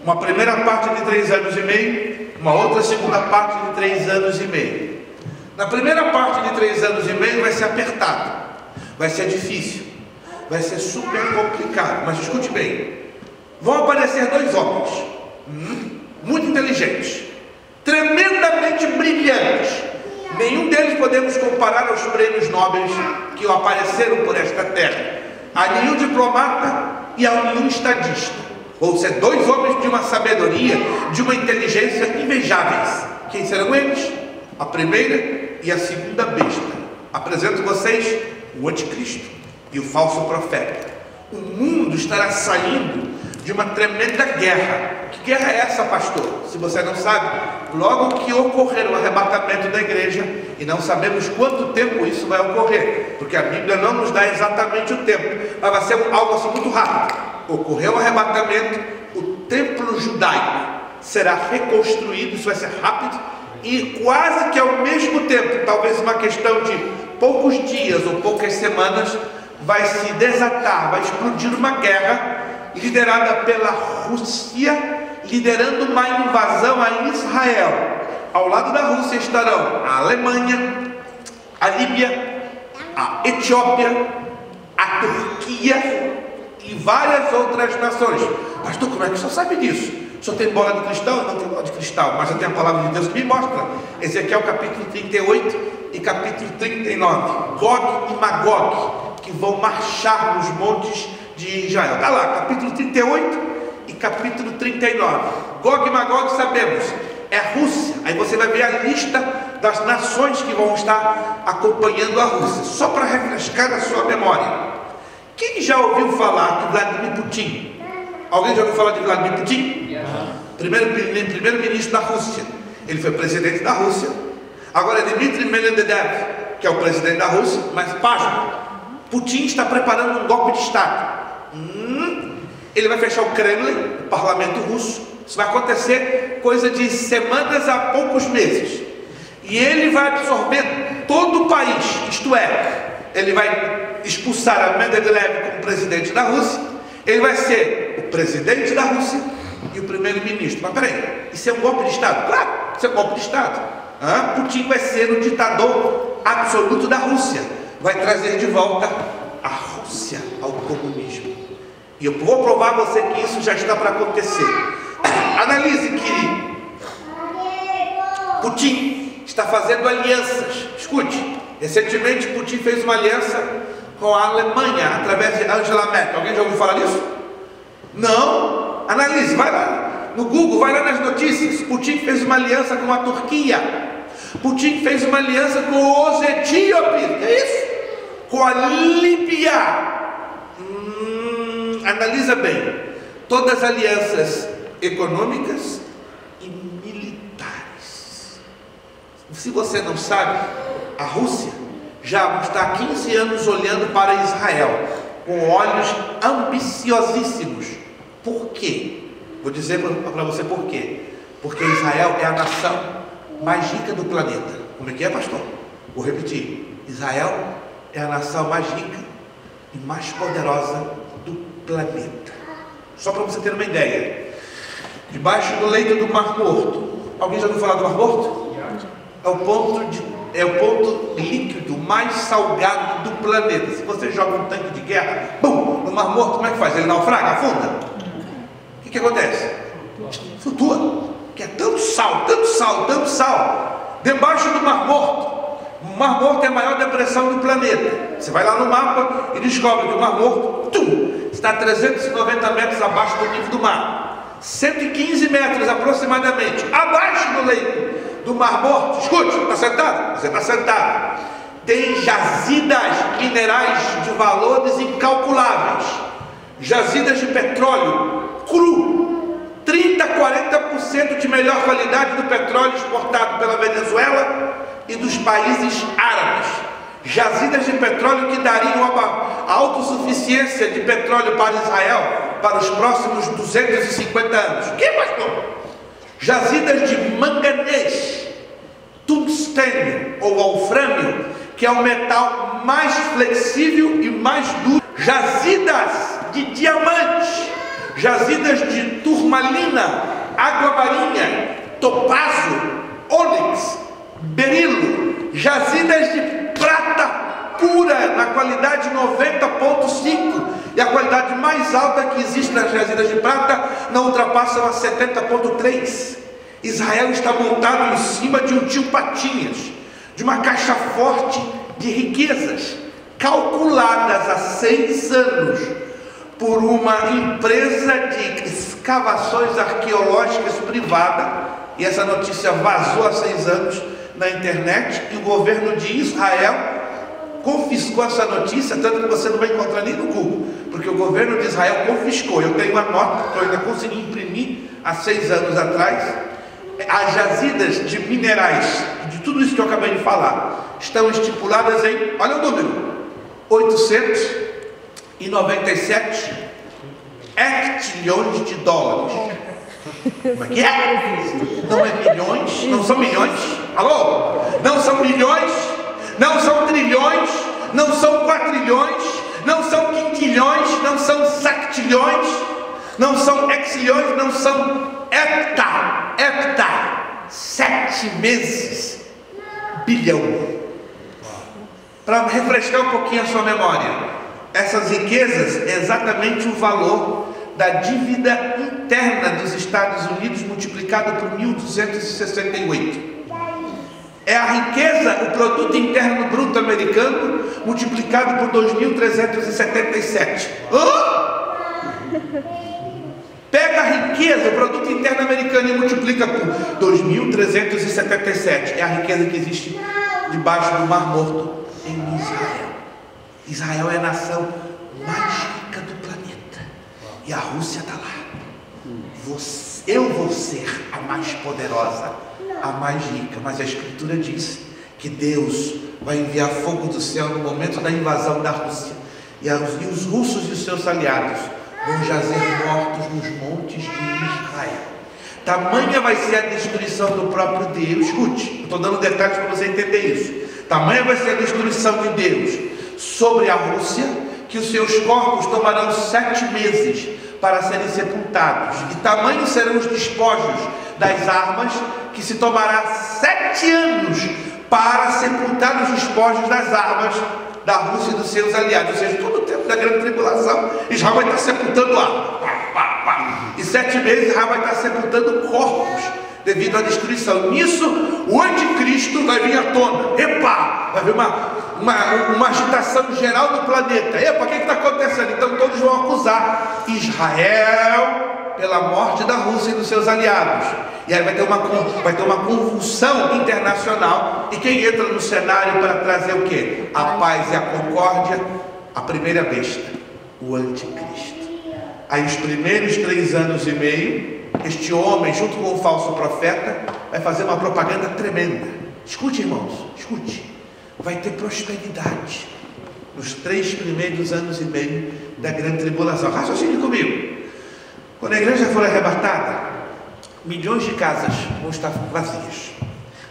Uma primeira parte de 3 anos e meio, uma outra segunda parte de 3 anos e meio. Na primeira parte de 3 anos e meio vai ser apertado, vai ser difícil, vai ser super complicado. Mas escute bem, vão aparecer 2 homens muito inteligentes, tremendamente brilhantes. Nenhum deles podemos comparar aos prêmios nobres que apareceram por esta terra, a nenhum diplomata e a nenhum estadista. Ou seja, 2 homens de uma sabedoria, de uma inteligência invejáveis. Quem serão eles? A primeira e a segunda besta. Apresento vocês o anticristo e o falso profeta. O mundo estará saindo de uma tremenda guerra. Que guerra é essa, pastor? Se você não sabe, logo que ocorrer o arrebatamento da igreja, e não sabemos quanto tempo isso vai ocorrer, porque a Bíblia não nos dá exatamente o tempo, mas vai ser algo assim muito rápido. Ocorreu o arrebatamento, o templo judaico será reconstruído, isso vai ser rápido, e quase que ao mesmo tempo, talvez uma questão de poucos dias ou poucas semanas, vai se desatar, vai explodir uma guerra liderada pela Rússia, liderando uma invasão a Israel. Ao lado da Rússia estarão a Alemanha, a Líbia, a Etiópia, a Turquia e várias outras nações. Pastor, como é que o senhor sabe disso? O senhor tem bola de cristal? Eu não tenho bola de cristal, mas eu tenho a palavra de Deus que me mostra. Ezequiel capítulo 38 e capítulo 39. Gog e Magog, que vão marchar nos montes de Israel. Está lá, capítulo 38 e capítulo 39. Gog e Magog, sabemos, é a Rússia. Aí você vai ver a lista das nações que vão estar acompanhando a Rússia. Só para refrescar a sua memória. Quem já ouviu falar de Vladimir Putin? Alguém já ouviu falar de Vladimir Putin? Primeiro-ministro da Rússia. Ele foi presidente da Rússia. Agora é Dmitry Medvedev, que é o presidente da Rússia. Mas, pasmo, Putin está preparando um golpe de Estado. Ele vai fechar o Kremlin, o parlamento russo. Isso vai acontecer coisa de semanas a poucos meses. E ele vai absorver todo o país. Isto é, ele vai expulsar a Medvedev como presidente da Rússia. Ele vai ser o presidente da Rússia e o primeiro-ministro. Mas peraí, isso é um golpe de Estado? Claro, isso é um golpe de Estado. Putin vai ser o ditador absoluto da Rússia. Vai trazer de volta a Rússia ao comunismo. E eu vou provar a você que isso já está para acontecer. Analise que Putin está fazendo alianças. Escute, recentemente Putin fez uma aliança com a Alemanha através de Angela Merkel. Alguém já ouviu falar disso? Não? Analise, vai lá no Google, vai lá nas notícias. Putin fez uma aliança com a Turquia. Putin fez uma aliança com os etíopes. É isso? Com a Líbia. Analisa bem. Todas as alianças econômicas e militares. Se você não sabe, a Rússia já está há 15 anos olhando para Israel com olhos ambiciosíssimos. Por quê? Vou dizer para você por quê. Porque Israel é a nação mais rica do planeta. Como é que é, pastor? Vou repetir. Israel é a nação mais rica e mais poderosa do planeta. Só para você ter uma ideia. Debaixo do leito do Mar Morto. Alguém já ouviu falar do Mar Morto? É o ponto líquido mais salgado do planeta. Se você joga um tanque de guerra, bum, no Mar Morto, como é que faz? Ele naufraga, afunda? O que acontece? Flutua. Que é tanto sal, tanto sal, tanto sal. Debaixo do Mar Morto. O Mar Morto é a maior depressão do planeta. Você vai lá no mapa e descobre que o Mar Morto está a 390 metros abaixo do nível do mar. 115 metros aproximadamente abaixo do leito do Mar Morto. Escute, está sentado? Você está sentado. Tem jazidas minerais de valores incalculáveis. Jazidas de petróleo cru. 30, 40% de melhor qualidade do petróleo exportado pela Venezuela e dos países árabes. Jazidas de petróleo que dariam a autossuficiência de petróleo para Israel para os próximos 250 anos. O que, pastor? Jazidas de manganês, tungstênio ou wolfrâmio, que é o metal mais flexível e mais duro. Jazidas de diamante, jazidas de turmalina, água marinha, topázio, ônix, berilo, jazidas de prata pura na qualidade 90.5, e a qualidade mais alta que existe nas jazidas de prata não ultrapassa a 70.3. Israel está montado em cima de um tio Patinhas, de uma caixa forte de riquezas, calculadas há 6 anos por uma empresa de escavações arqueológicas privada, e essa notícia vazou há 6 anos na internet, e o governo de Israel confiscou essa notícia, tanto que você não vai encontrar nem no Google, porque o governo de Israel confiscou. Eu tenho uma nota que eu ainda consegui imprimir há 6 anos atrás. As jazidas de minerais, de tudo isso que eu acabei de falar, estão estipuladas em, olha o número, 897 hectilhões de dólares. Como é que é? Não é milhões, não são milhões. Alô? Não são milhões, não são trilhões, não são quatrilhões, não são quintilhões, não são sactilhões, não são hexilhões, não são hepta, 7 vezes bilhão. Para refrescar um pouquinho a sua memória, essas riquezas é exatamente o valor da dívida interna dos Estados Unidos multiplicado por 1268. É a riqueza, o produto interno bruto americano multiplicado por 2377. Pega a riqueza, o produto interno americano, e multiplica por 2377. É a riqueza que existe debaixo do Mar Morto em Israel. Israel é a nação mais rica do planeta, e a Rússia está lá. Eu vou ser a mais poderosa, a mais rica, mas a Escritura diz que Deus vai enviar fogo do céu no momento da invasão da Rússia, e os russos e os seus aliados vão jazer mortos nos montes de Israel. Tamanha vai ser a destruição do próprio Deus. Escute, estou dando detalhes para você entender isso. Tamanha vai ser a destruição de Deus sobre a Rússia, que os seus corpos tomarão 7 meses para serem sepultados, e tamanhos serão os despojos das armas, que se tomará 7 anos para sepultar os despojos das armas da Rússia e dos seus aliados. Ou seja, todo o tempo da grande tribulação, Israel vai estar sepultando armas, e 7 meses Israel vai estar sepultando corpos devido à destruição. Nisso o anticristo vai vir à tona. Vai haver uma agitação geral do planeta. O que está acontecendo? Então todos vão acusar Israel pela morte da Rússia e dos seus aliados, e aí vai ter uma convulsão internacional. E quem entra no cenário para trazer o quê? A paz e a concórdia? A primeira besta, o anticristo. Aí os primeiros 3 anos e meio, este homem, junto com o falso profeta, vai fazer uma propaganda tremenda. Escute, irmãos, escute. Vai ter prosperidade nos 3 primeiros anos e meio da grande tribulação. Raciocine comigo. Quando a igreja for arrebatada, milhões de casas vão estar vazias.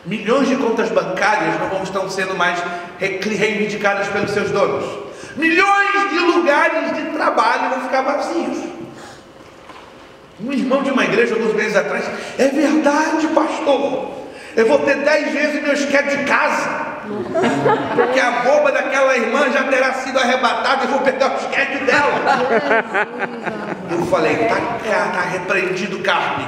Milhões de contas bancárias não vão estar sendo mais reivindicadas pelos seus donos. Milhões de lugares de trabalho vão ficar vazios. Um irmão de uma igreja, alguns meses atrás, é verdade, pastor, eu vou ter 10 vezes meu esquete de casa, porque a boba daquela irmã já terá sido arrebatada e vou pegar o esquete dela. Eu falei, tá repreendido, carne.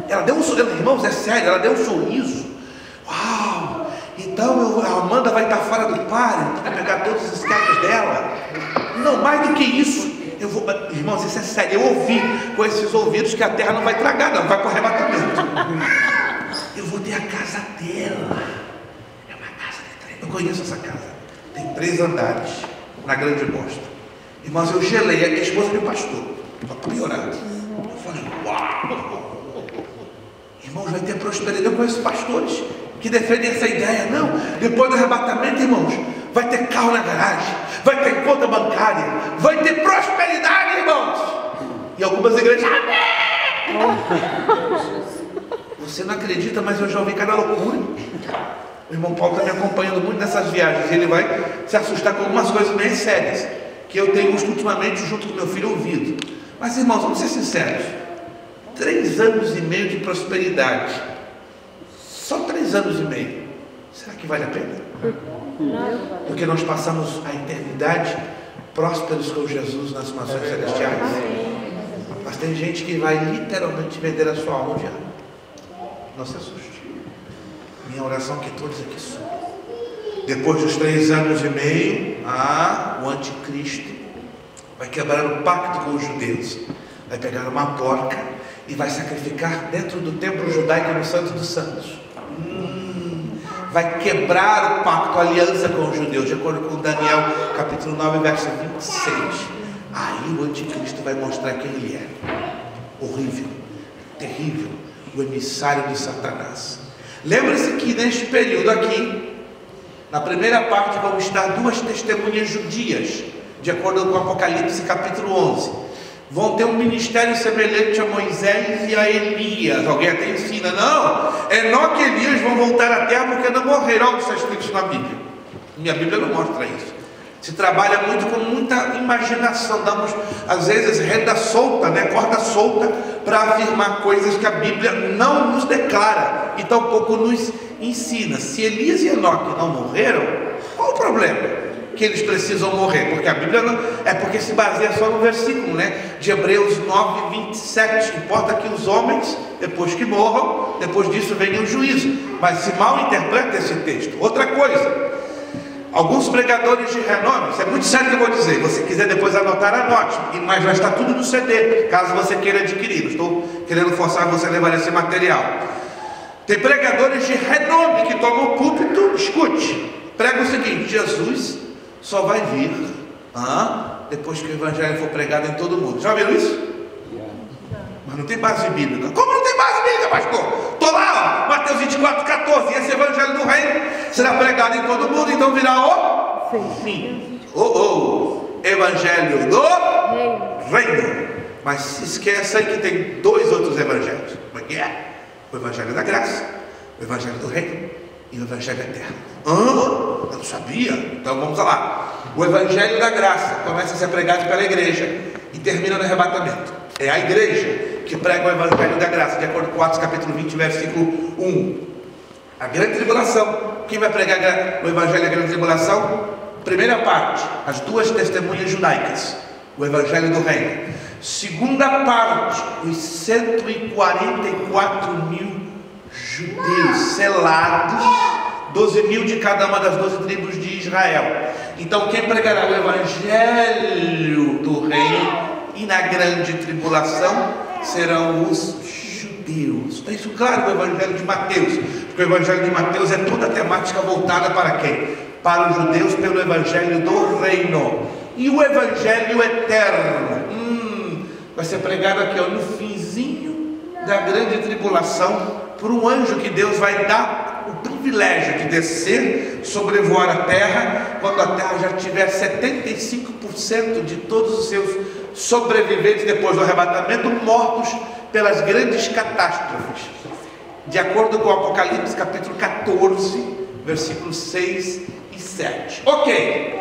Ela deu um sorriso, irmãos, é sério, ela deu um sorriso. Uau, então a Amanda vai estar fora do páreo para pegar todos os esquetes dela. Não, mais do que isso, eu vou, irmãos, isso é sério, eu ouvi com esses ouvidos que a terra não vai tragar, não, vai para o arrebatamento. Eu vou ter a casa dela. É uma casa de 3, eu conheço essa casa, tem 3 andares na Grande Bosta. Irmãos, eu gelei, a esposa do pastor, para piorar. Eu falei, uau. Irmãos, vai ter prosperidade. Eu conheço pastores que defendem essa ideia. Não, depois do arrebatamento, irmãos, vai ter carro na garagem, vai ter conta bancária, vai ter prosperidade, irmãos. E algumas igrejas, amém. Você não acredita, mas eu já ouvi cada loucura. O irmão Paulo está me acompanhando muito nessas viagens. Ele vai se assustar com algumas coisas bem sérias que eu tenho ultimamente junto com meu filho ouvido. Mas, irmãos, vamos ser sinceros, 3 anos e meio de prosperidade, só 3 anos e meio, será que vale a pena? Porque nós passamos a eternidade prósperos com Jesus nas mansões celestiais. Mas tem gente que vai literalmente vender a sua alma. Não se assuste. Minha oração é que todos aqui subam. Depois dos 3 anos e meio, o anticristo vai quebrar o pacto com os judeus, vai pegar uma porca e vai sacrificar dentro do templo judaico no Santo dos Santos. Vai quebrar o pacto, a aliança com os judeus, de acordo com Daniel capítulo 9, verso 26. Aí o anticristo vai mostrar quem ele é. Horrível, terrível, o emissário de Satanás. Lembre-se que neste período aqui, na primeira parte, vão estar 2 testemunhas judias, de acordo com Apocalipse capítulo 11. Vão ter um ministério semelhante a Moisés e a Elias. Alguém até ensina, não, Enoque e Elias vão voltar à terra porque não morreram. Algo está escrito na Bíblia. Minha Bíblia não mostra isso. Se trabalha muito com muita imaginação, damos às vezes renda solta, corda solta, para afirmar coisas que a Bíblia não nos declara e tampouco nos ensina. Se Elias e Enoque não morreram, qual o problema? Que eles precisam morrer, porque a Bíblia não, é porque se baseia só no versículo, de Hebreus 9, 27, importa que os homens, depois que morram, depois disso venha o juízo, mas se mal interpreta esse texto. Outra coisa, alguns pregadores de renome, isso é muito sério que eu vou dizer, se você quiser depois anotar, anote, mas vai estar tudo no CD, caso você queira adquirir, não estou querendo forçar você a levar esse material. Tem pregadores de renome que tomam o púlpito, escute, prega o seguinte: Jesus só vai vir depois que o evangelho for pregado em todo mundo. Já viram isso? Mas não tem base bíblica. Como não tem base bíblica, pastor? Estou lá, Mateus 24, 14. Esse evangelho do reino será pregado em todo mundo, então virá o fim. Evangelho do reino. Mas se esquece aí que tem 2 outros evangelhos. Como é que é? O evangelho da graça, o evangelho do reino e o evangelho eterno. Eu não sabia. Então vamos lá. O evangelho da graça começa a ser pregado pela igreja e termina no arrebatamento. É a igreja que prega o evangelho da graça, de acordo com Atos capítulo 20, versículo 1. A grande tribulação. Quem vai pregar o evangelho da grande tribulação? Primeira parte, as 2 testemunhas judaicas, o evangelho do reino. Segunda parte, os 144 mil judeus selados, 12 mil de cada uma das 12 tribos de Israel. Então quem pregará o evangelho do reino e na grande tribulação serão os judeus. Está isso claro no evangelho de Mateus, porque o evangelho de Mateus é toda a temática voltada para quem? Para os judeus, pelo evangelho do reino. E o evangelho eterno vai ser pregado aqui no finzinho da grande tribulação, por um anjo que Deus vai dar o privilégio de descer, sobrevoar a terra, quando a terra já tiver 75% de todos os seus sobreviventes depois do arrebatamento, mortos pelas grandes catástrofes, de acordo com o Apocalipse capítulo 14, versículos 6 e 7. Ok,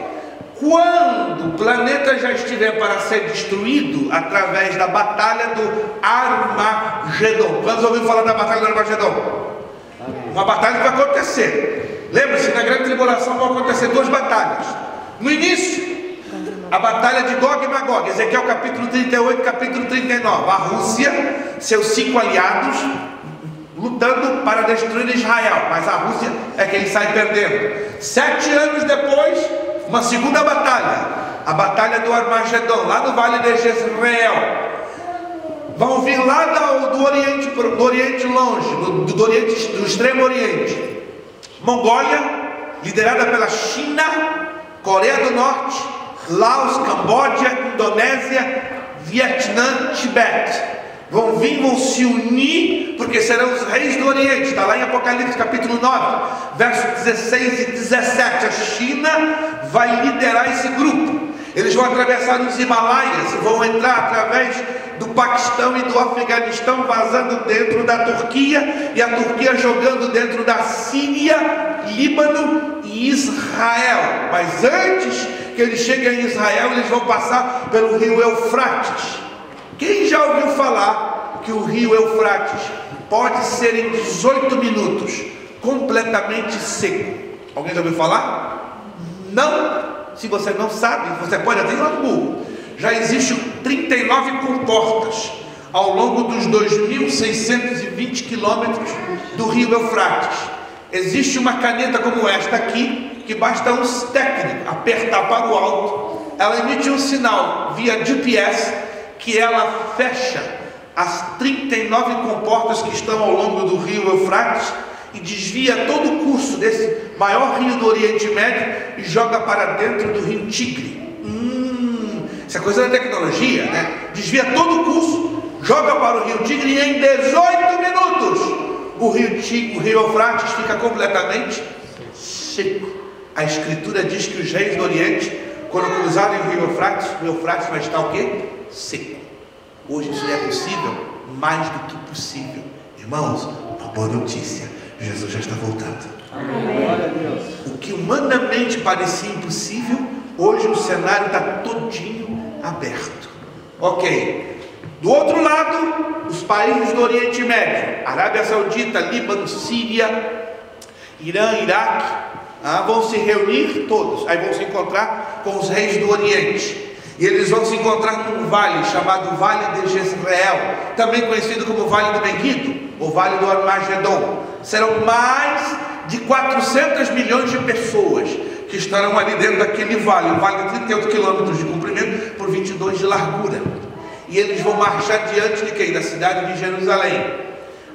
quando o planeta já estiver para ser destruído através da batalha do Armagedon. Quantos ouviram falar da batalha do Armagedon? Uma batalha que vai acontecer. Lembre-se, na grande tribulação vão acontecer duas batalhas. No início, a batalha de Gog e Magog, Ezequiel capítulo 38, capítulo 39. A Rússia, seus 5 aliados, lutando para destruir Israel, mas a Rússia é quem sai perdendo. 7 anos depois, uma segunda batalha, a batalha do Armagedon, lá no vale de Jezreel. Vão vir lá do Oriente longe, do Extremo Oriente, Mongólia, liderada pela China, Coreia do Norte, Laos, Camboja, Indonésia, Vietnã, Tibete. Vão vir, vão se unir, porque serão os reis do Oriente. Está lá em Apocalipse capítulo 9, versos 16 e 17. A China vai liderar esse grupo. Eles vão atravessar os Himalaias, vão entrar através do Paquistão e do Afeganistão, vazando dentro da Turquia, e a Turquia jogando dentro da Síria, Líbano e Israel. Mas antes que eles cheguem em Israel, eles vão passar pelo rio Eufrates. Quem já ouviu falar que o rio Eufrates pode ser em 18 minutos completamente seco? Alguém já ouviu falar? Não? Se você não sabe, você pode até ir lá no Google. Já existem 39 comportas ao longo dos 2.620 quilômetros do rio Eufrates. Existe uma caneta como esta aqui, que basta um técnico apertar para o alto, ela emite um sinal via GPS, que ela fecha as 39 comportas que estão ao longo do rio Eufrates e desvia todo o curso desse maior rio do Oriente Médio e joga para dentro do rio Tigre. Isso é coisa da tecnologia, né? Desvia todo o curso, joga para o rio Tigre e em 18 minutos o rio Eufrates fica completamente seco. A Escritura diz que os reis do Oriente, quando cruzarem o Eufrates vai estar o quê? Seco. Hoje isso é possível? Mais do que possível. Irmãos, uma boa notícia: Jesus já está voltando. Amém. O que humanamente parecia impossível, hoje o cenário está todinho aberto. Ok. Do outro lado, os países do Oriente Médio, Arábia Saudita, Líbano, Síria, Irã, Iraque, vão se reunir todos. Aí vão se encontrar com os reis do Oriente. E eles vão se encontrar num vale chamado Vale de Jezreel, também conhecido como Vale do Megiddo, ou Vale do Armagedon. Serão mais de 400 milhões de pessoas que estarão ali dentro daquele vale. Um vale de 38 quilômetros de comprimento por 22 de largura. E eles vão marchar diante de quem? Da cidade de Jerusalém.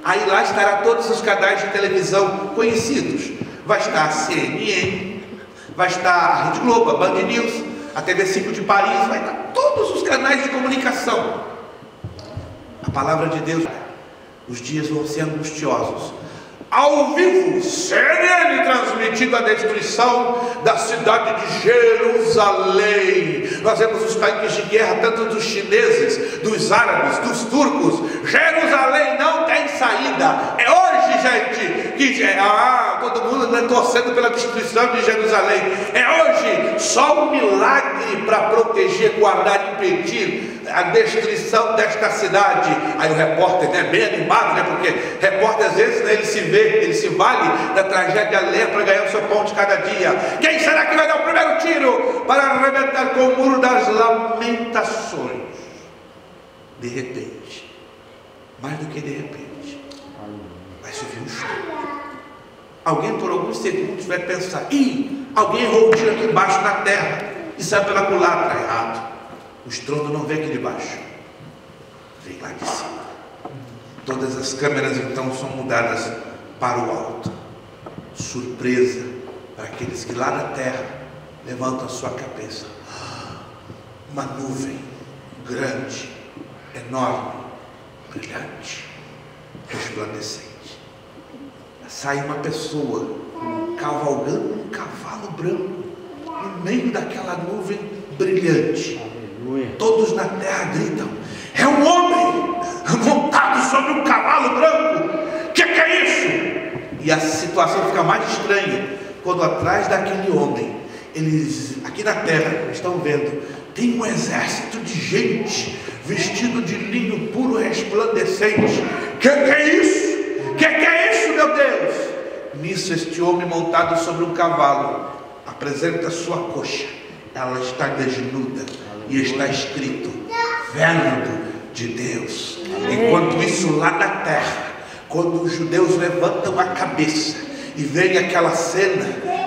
Aí lá estará todos os canais de televisão conhecidos. Vai estar a CNN, vai estar a Rede Globo, a Band News, a TV5 de Paris, vai estar todos os canais de comunicação. A palavra de Deus, os dias vão ser angustiosos. Ao vivo, CNN transmitindo a destruição da cidade de Jerusalém. Nós vemos os tanques de guerra, tanto dos chineses, dos árabes, dos turcos. Jerusalém não tem saída. É hoje, gente, que todo mundo torcendo pela destruição de Jerusalém. É hoje, só um milagre para proteger, guardar, impedir a destruição desta cidade. Aí o repórter, bem animado, porque repórter às vezes, ele se vale da tragédia alheia para ganhar o seu pão de cada dia. Quem será que vai dar o primeiro tiro para arrebentar com o muro das lamentações? De repente, mais do que de repente, vai se ouvir um estouro. Alguém por alguns segundos vai pensar: alguém errou um tiro aqui embaixo na terra e saiu pela culatra. Está errado. O estrondo não vem aqui de baixo, vem lá de cima. Todas as câmeras então são mudadas para o alto. Surpresa para aqueles que lá na terra levantam a sua cabeça. Uma nuvem grande, enorme, brilhante, resplandecente. Sai uma pessoa cavalgando um cavalo branco no meio daquela nuvem brilhante. Todos na terra gritam: é um homem montado sobre um cavalo branco. Que é isso? E a situação fica mais estranha quando atrás daquele homem, eles aqui na terra estão vendo, tem um exército de gente vestido de linho puro resplandecente. Que é isso? Que é isso, meu Deus? Nisso, este homem montado sobre um cavalo apresenta sua coxa. Ela está desnuda e está escrito: Verbo de Deus. Enquanto isso, lá na terra, quando os judeus levantam a cabeça e vem aquela cena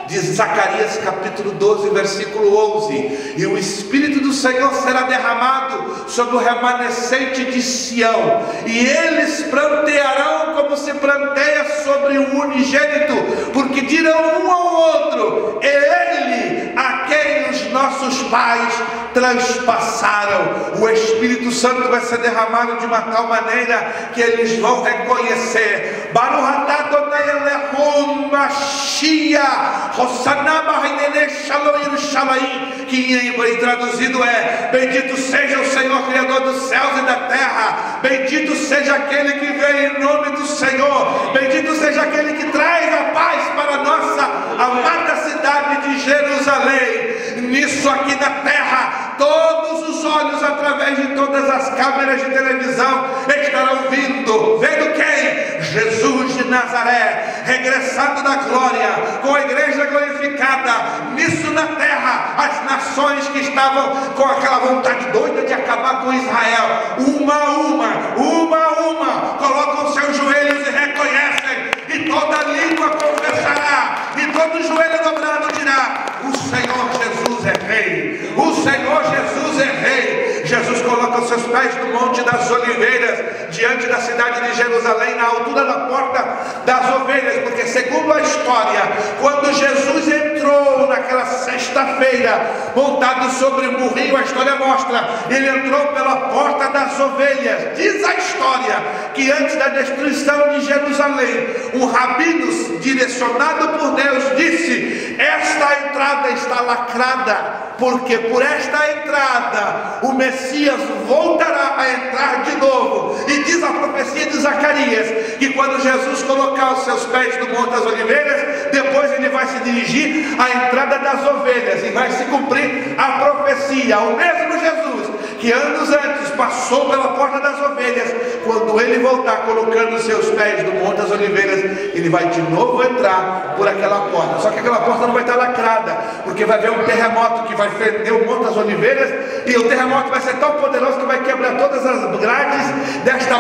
de Zacarias capítulo 12, versículo 11: e o Espírito do Senhor será derramado sobre o remanescente de Sião, e eles prantearão como se pranteia sobre o unigênito, porque dirão um ao outro: é Ele a quem os nossos pais transpassaram. O Espírito Santo vai ser derramado de uma tal maneira que eles vão reconhecer: Baruch atah Adonai Elohim Mashiach Hosanna B'Hainene Shalom Yerushalayim, que em traduzido é: bendito seja o Senhor Criador dos céus e da terra, bendito seja aquele que veio em nome do Senhor, bendito seja aquele que traz a paz para a nossa amada cidade de Jerusalém. Nisso aqui na terra, todos os olhos através de todas as câmeras de televisão estarão vendo quem? Jesus de Nazaré, regressando da glória, com a igreja glorificada. Nisso na terra, as nações que estavam com aquela vontade doida de acabar com Israel, uma a uma, colocam seus joelhos e reconhecem, e toda língua confessará, e todo joelho dobrado dirá: o Senhor Jesus é Rei, o Senhor Jesus é Rei. Jesus coloca os seus pés no Monte das Oliveiras, diante da cidade de Jerusalém, na altura da porta das ovelhas, porque segundo a história, quando Jesus entrou naquela sexta-feira, montado sobre um burrinho, a história mostra, ele entrou pela porta das ovelhas. Diz a história que antes da destruição de Jerusalém, um rabino direcionado por Deus disse: esta entrada está lacrada, porque por esta entrada o Messias voltará a entrar de novo. E diz a profecia de Zacarias que quando Jesus colocar os seus pés no Monte das Oliveiras, depois ele vai se dirigir à entrada das ovelhas, e vai se cumprir a profecia. O mesmo Jesus que anos antes passou pela porta das ovelhas, quando ele voltar colocando os seus pés no Monte das Oliveiras, ele vai de novo entrar por aquela porta. Só que aquela porta não vai estar lacrada, porque vai haver um terremoto que vai fender o Monte das Oliveiras, e o terremoto vai ser tão poderoso que vai quebrar todas as grades desta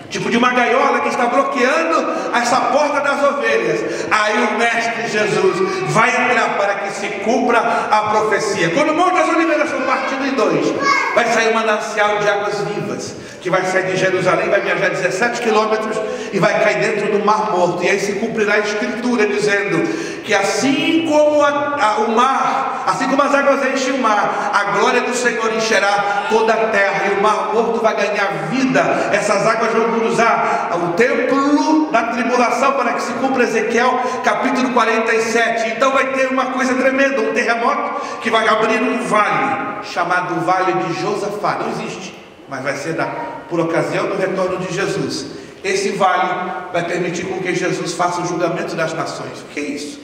tipo de uma gaiola que está bloqueando essa porta das ovelhas. Aí o mestre Jesus vai entrar para que se cumpra a profecia. Quando o Monte das Oliveiras for partido em dois, vai sair um manancial de águas vivas, que vai sair de Jerusalém, vai viajar 17 quilômetros e vai cair dentro do Mar Morto. E aí se cumprirá a escritura dizendo que assim como o mar, assim como as águas enchem o mar, a glória do Senhor encherá toda a terra, e o Mar Morto vai ganhar vida. Essas águas vão cruzar o templo da tribulação, para que se cumpra Ezequiel capítulo 47. Então vai ter uma coisa tremenda, um terremoto que vai abrir um vale, chamado Vale de Josafá. Não existe, mas vai ser por ocasião do retorno de Jesus. Esse vale vai permitir com que Jesus faça o julgamento das nações. O que é isso?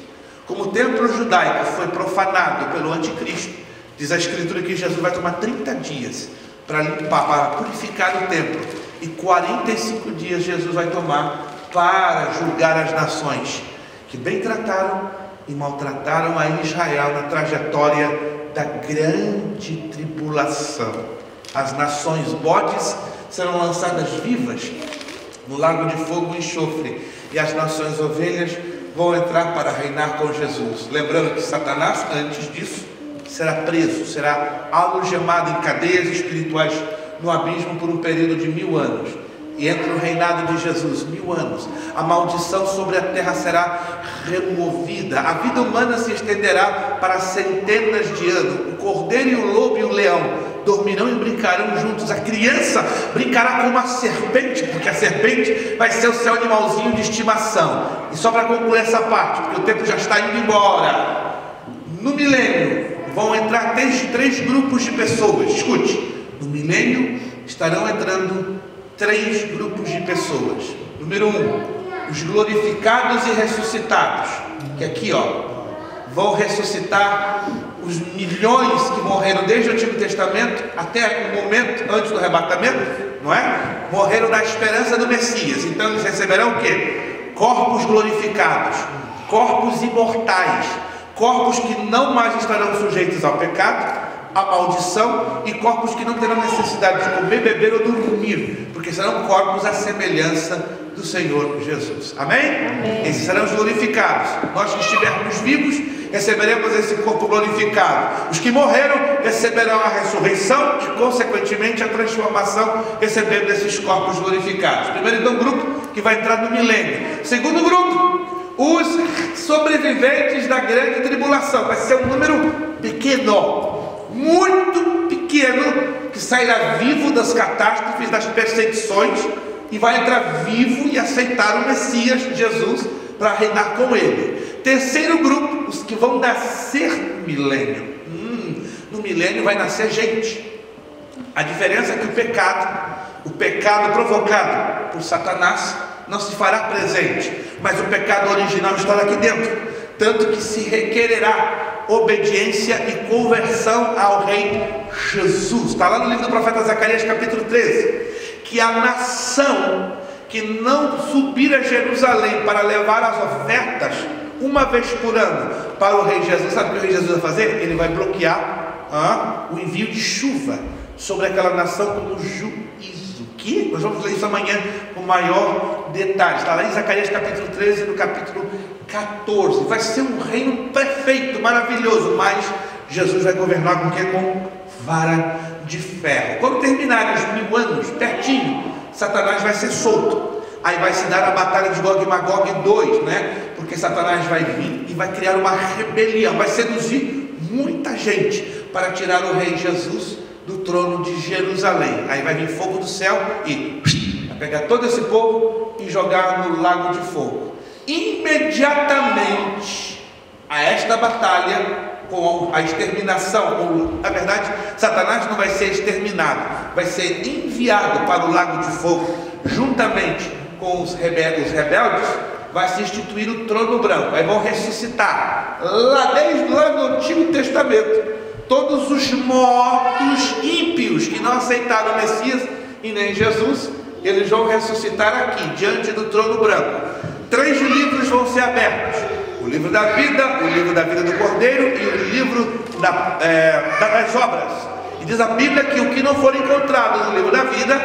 Como o templo judaico foi profanado pelo anticristo, diz a escritura que Jesus vai tomar 30 dias para limpar, para purificar o templo, e 45 dias Jesus vai tomar para julgar as nações que bem trataram e maltrataram a Israel na trajetória da grande tribulação. As nações bodes serão lançadas vivas no lago de fogo e enxofre, e as nações ovelhas vão entrar para reinar com Jesus. Lembrando que Satanás, antes disso, será preso, será algemado em cadeias espirituais no abismo por um período de 1000 anos. E entre o reinado de Jesus, 1000 anos, a maldição sobre a terra será removida. A vida humana se estenderá para centenas de anos. O cordeiro e o lobo e o leão dormirão e brincarão juntos. A criança brincará com uma serpente, porque a serpente vai ser o seu animalzinho de estimação. E só para concluir essa parte, porque o tempo já está indo embora, no milênio vão entrar três grupos de pessoas. Escute, no milênio estarão entrando 3 grupos de pessoas. Número 1, os glorificados e ressuscitados, que aqui vão ressuscitar os milhões que morreram desde o Antigo Testamento até o momento antes do arrebatamento, não é? Morreram na esperança do Messias. Então eles receberão o quê? Corpos glorificados, corpos imortais, corpos que não mais estarão sujeitos ao pecado, à maldição, e corpos que não terão necessidade de comer, beber ou dormir, porque serão corpos à semelhança do Senhor Jesus. Amém? Amém. Esses serão os glorificados. Nós que estivermos vivos receberemos esse corpo glorificado. Os que morreram receberão a ressurreição e consequentemente a transformação, recebendo esses corpos glorificados. Primeiro então grupo que vai entrar no milênio. Segundo grupo, os sobreviventes da grande tribulação. Vai ser um número pequeno, muito pequeno, que sairá vivo das catástrofes, das perseguições, e vai entrar vivo e aceitar o Messias Jesus para reinar com ele. Terceiro grupo, os que vão nascer no milênio. No milênio vai nascer gente. A diferença é que o pecado provocado por Satanás não se fará presente, mas o pecado original está aqui dentro, tanto que se requererá obediência e conversão ao Rei Jesus. Está lá no livro do profeta Zacarias, capítulo 13, que a nação que não subir a Jerusalém para levar as ofertas uma vez por ano para o Rei Jesus, sabe o que o Rei Jesus vai fazer? Ele vai bloquear o envio de chuva sobre aquela nação como juízo. Que nós vamos ler isso amanhã com maior detalhe. Está lá em Zacarias capítulo 13, no capítulo 14. Vai ser um reino perfeito, maravilhoso, mas Jesus vai governar com o quê? Com vara de ferro. Quando terminarem os 1000 anos, pertinho, Satanás vai ser solto. Aí vai se dar a batalha de Gog e Magog 2, né? Porque Satanás vai vir e vai criar uma rebelião, vai seduzir muita gente para tirar o Rei Jesus do trono de Jerusalém. Aí vai vir fogo do céu e vai pegar todo esse povo e jogar no lago de fogo. Imediatamente a esta batalha, com a exterminação, na verdade, Satanás não vai ser exterminado, vai ser enviado para o lago de fogo, juntamente com os rebeldes, vai se instituir o trono branco. Aí vão ressuscitar, desde lá no Antigo Testamento, todos os mortos ímpios que não aceitaram o Messias e nem Jesus, eles vão ressuscitar aqui, diante do trono branco. 3 livros vão ser abertos: o livro da vida, o livro da vida do Cordeiro e o livro das obras. E diz a Bíblia que o que não for encontrado no livro da vida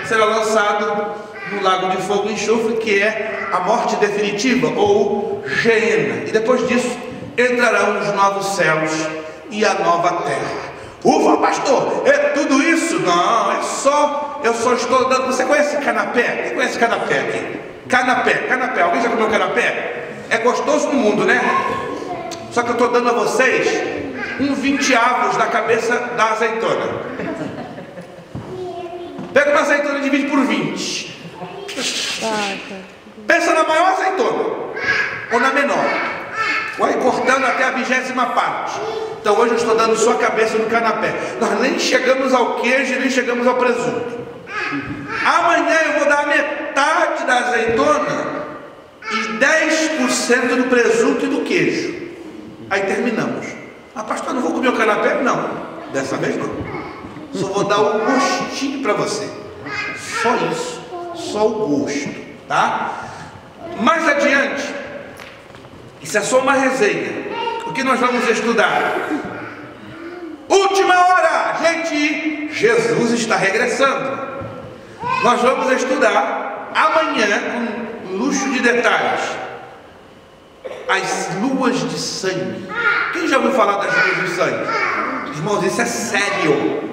será lançado no lago de fogo e enxofre, que é a morte definitiva, ou Geena. E depois disso entrarão os novos céus e a nova terra. Ufa, pastor, é tudo isso? Não, eu só estou dando. Você conhece canapé? Quem conhece canapé aqui? Canapé, alguém já comeu canapé? É gostoso no mundo, né? Só que eu estou dando a vocês 1/20 da cabeça da azeitona. Pega uma azeitona e divide por 20. Pensa na maior azeitona ou na menor. Vai cortando até a 20ª parte. Então hoje eu estou dando só a cabeça no canapé. Nós nem chegamos ao queijo, nem chegamos ao presunto. Amanhã eu vou dar a metade da azeitona e 10% do presunto e do queijo. Aí terminamos. Pastor, não vou comer o canapé? Não, dessa vez não. Só vou dar o gostinho para você. Só isso, só o gosto, tá? Mais adiante, isso é só uma resenha. O que nós vamos estudar? Última hora, gente, Jesus está regressando. Nós vamos estudar amanhã, com luxo de detalhes, as luas de sangue. Quem já ouviu falar das luas de sangue? Irmãos, isso é sério,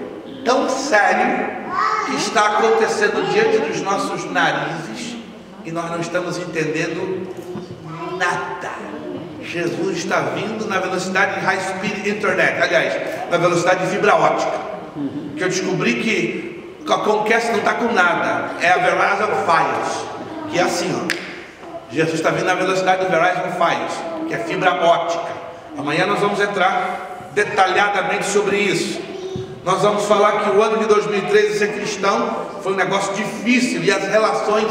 tão sério, que está acontecendo diante dos nossos narizes e nós não estamos entendendo nada. Jesus está vindo na velocidade de high speed internet, aliás, na velocidade de fibra ótica, que eu descobri que a Comcast não está com nada, é a Verizon Fios, que é assim, ó. Jesus está vindo na velocidade do Verizon Fios, que é fibra ótica. Amanhã nós vamos entrar detalhadamente sobre isso. Nós vamos falar que o ano de 2013 ser cristão foi um negócio difícil e as relações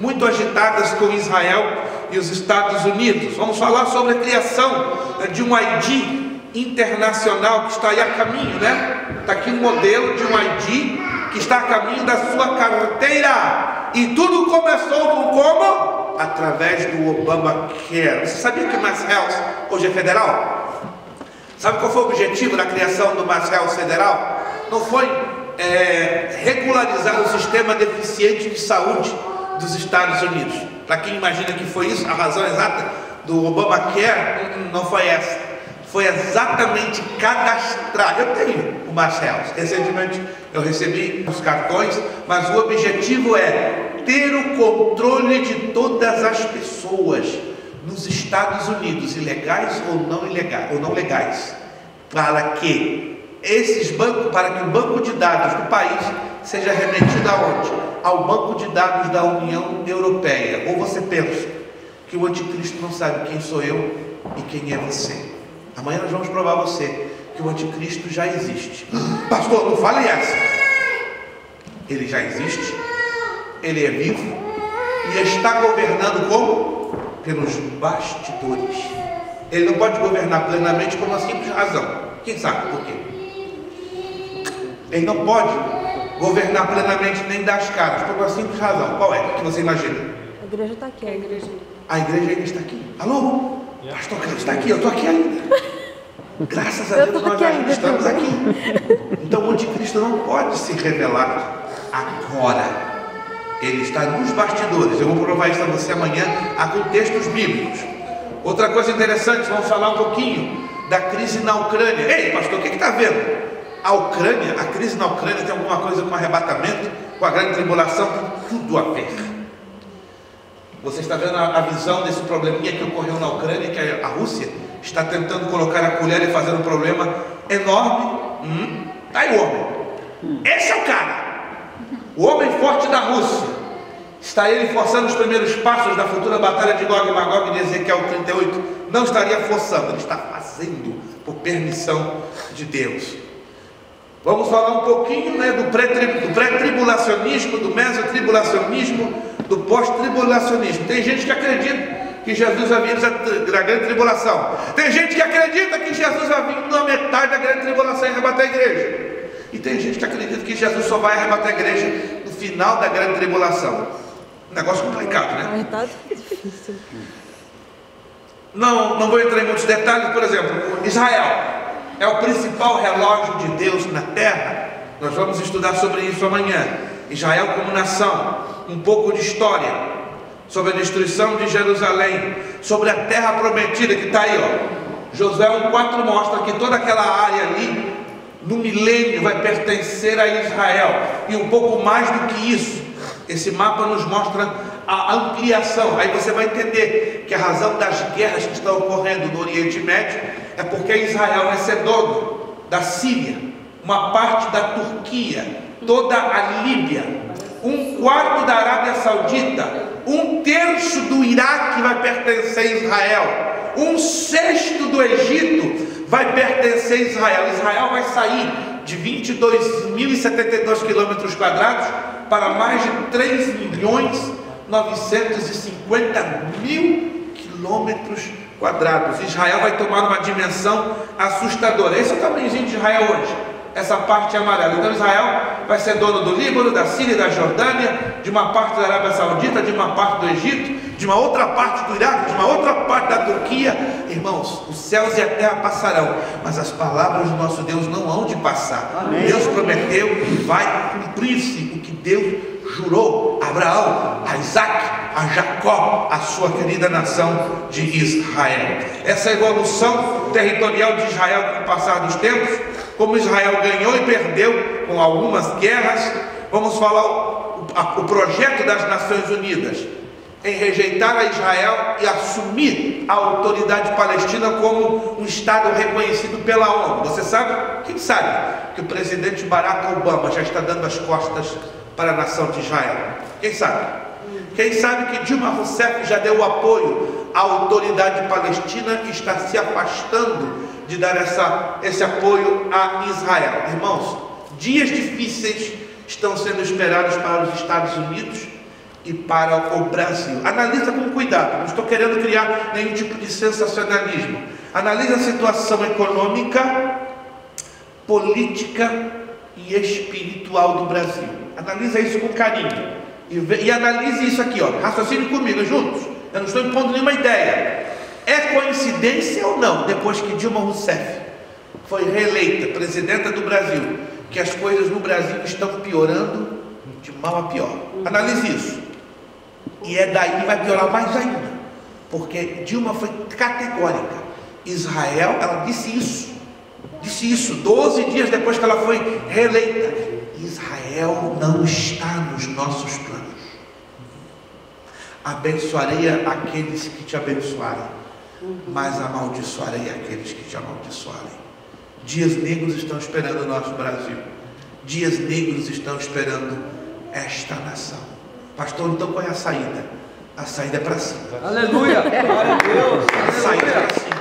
muito agitadas com Israel e os Estados Unidos. Vamos falar sobre a criação de um ID internacional que está aí a caminho, né? Está aqui um modelo de um ID que está a caminho da sua carteira. E tudo começou com como? Através do Obamacare. Você sabia que o Mass Health hoje é federal? Sabe qual foi o objetivo da criação do Mass Health federal? Não foi regularizar o sistema deficiente de saúde dos Estados Unidos. Para quem imagina que foi isso, a razão exata do Obamacare não foi essa. Foi exatamente cadastrar. Eu tenho o Mass Health. Recentemente eu recebi os cartões, mas o objetivo é ter o controle de todas as pessoas nos Estados Unidos, ilegais ou não legais, para que o banco de dados do país seja remetido aonde? Ao banco de dados da União Europeia. Ou você pensa que o anticristo não sabe quem sou eu e quem é você? Amanhã nós vamos provar você que o anticristo já existe. Pastor, não fale essa. Ele já existe, ele é vivo e está governando como? Pelos bastidores. Ele não pode governar plenamente por uma simples razão. Quem sabe por quê? Ele não pode governar plenamente nem dar as caras por uma simples razão. Qual é? O que você imagina? A igreja está aqui. A igreja ainda está aqui. Alô? Pastor Carlos está aqui, eu estou aqui ainda. Graças a Deus nós ainda estamos aqui. Então o anticristo não pode se revelar agora. Ele está nos bastidores. Eu vou provar isso a você amanhã com textos bíblicos. Outra coisa interessante, vamos falar um pouquinho da crise na Ucrânia. Ei, pastor, o que está vendo? A crise na Ucrânia tem alguma coisa com arrebatamento, com a grande tribulação, tem tudo a ver. Você está vendo a visão desse probleminha que ocorreu na Ucrânia, que a Rússia está tentando colocar a colher e fazer um problema enorme. Aí o homem. Esse é o cara. O homem forte da Rússia. Está ele forçando os primeiros passos da futura batalha de Gog e Magog de Ezequiel 38. Não estaria forçando, ele está fazendo por permissão de Deus. Vamos falar um pouquinho, né, do pré-tribulacionismo, do mesotribulacionismo, do pós-tribulacionismo. Tem gente que acredita que Jesus vai vir da grande tribulação. Tem gente que acredita que Jesus vai vir na metade da grande tribulação e arrebatar a igreja. E tem gente que acredita que Jesus só vai arrebatar a igreja no final da grande tribulação. Um negócio complicado, né? Tá difícil. Não vou entrar em muitos detalhes. Por exemplo, Israel é o principal relógio de Deus na terra. Nós vamos estudar sobre isso amanhã. Israel como nação, um pouco de história sobre a destruição de Jerusalém, sobre a terra prometida que está aí, ó. Josué 1,4 mostra que toda aquela área ali no milênio vai pertencer a Israel. E um pouco mais do que isso, esse mapa nos mostra a ampliação. Aí você vai entender que a razão das guerras que estão ocorrendo no Oriente Médio é porque Israel vai ser dono da Síria, uma parte da Turquia, toda a Líbia, 1/4 da Arábia Saudita, 1/3 do Iraque vai pertencer a Israel, 1/6 do Egito vai pertencer a Israel. Israel vai sair de 22.072 quilômetros quadrados para mais de 3.950.000 quilômetros quadrados. Israel vai tomar uma dimensão assustadora. Esse é o tamanhozinho de Israel hoje, essa parte amarela. Então Israel vai ser dono do Líbano, da Síria, da Jordânia, de uma parte da Arábia Saudita, de uma parte do Egito, de uma outra parte do Iraque, de uma outra parte da Turquia. Irmãos, os céus e a terra passarão, mas as palavras do nosso Deus não hão de passar. Amém. Deus prometeu e vai cumprir-se o que Deus jurou a Abraão, a Isaac, a Jacó, a sua querida nação de Israel. Essa evolução territorial de Israel com o passar dos tempos, como Israel ganhou e perdeu com algumas guerras. Vamos falar o projeto das Nações Unidas em rejeitar a Israel e assumir a autoridade palestina como um Estado reconhecido pela ONU. Você sabe? Quem sabe que o presidente Barack Obama já está dando as costas para a nação de Israel? Quem sabe? Quem sabe que Dilma Rousseff já deu o apoio à autoridade palestina e está se afastando de dar esse apoio a Israel. Irmãos, dias difíceis estão sendo esperados para os Estados Unidos e para o Brasil. Analisa com cuidado, não estou querendo criar nenhum tipo de sensacionalismo. Analisa a situação econômica, política e espiritual do Brasil. Analisa isso com carinho e analise isso aqui, ó. Raciocine comigo juntos. Eu não estou impondo nenhuma ideia. É coincidência ou não, depois que Dilma Rousseff foi reeleita presidenta do Brasil, que as coisas no Brasil estão piorando de mal a pior? Analise isso. E é daí que vai piorar mais ainda, porque Dilma foi categórica. Israel, ela disse isso 12 dias depois que ela foi reeleita. Israel não está nos nossos planos. Abençoarei aqueles que te abençoarem, mas amaldiçoarei aqueles que te amaldiçoarem. Dias negros estão esperando o nosso Brasil. Dias negros estão esperando esta nação. Pastor, então qual é a saída? A saída é para cima. Aleluia! Glória a Deus! A saída é para cima.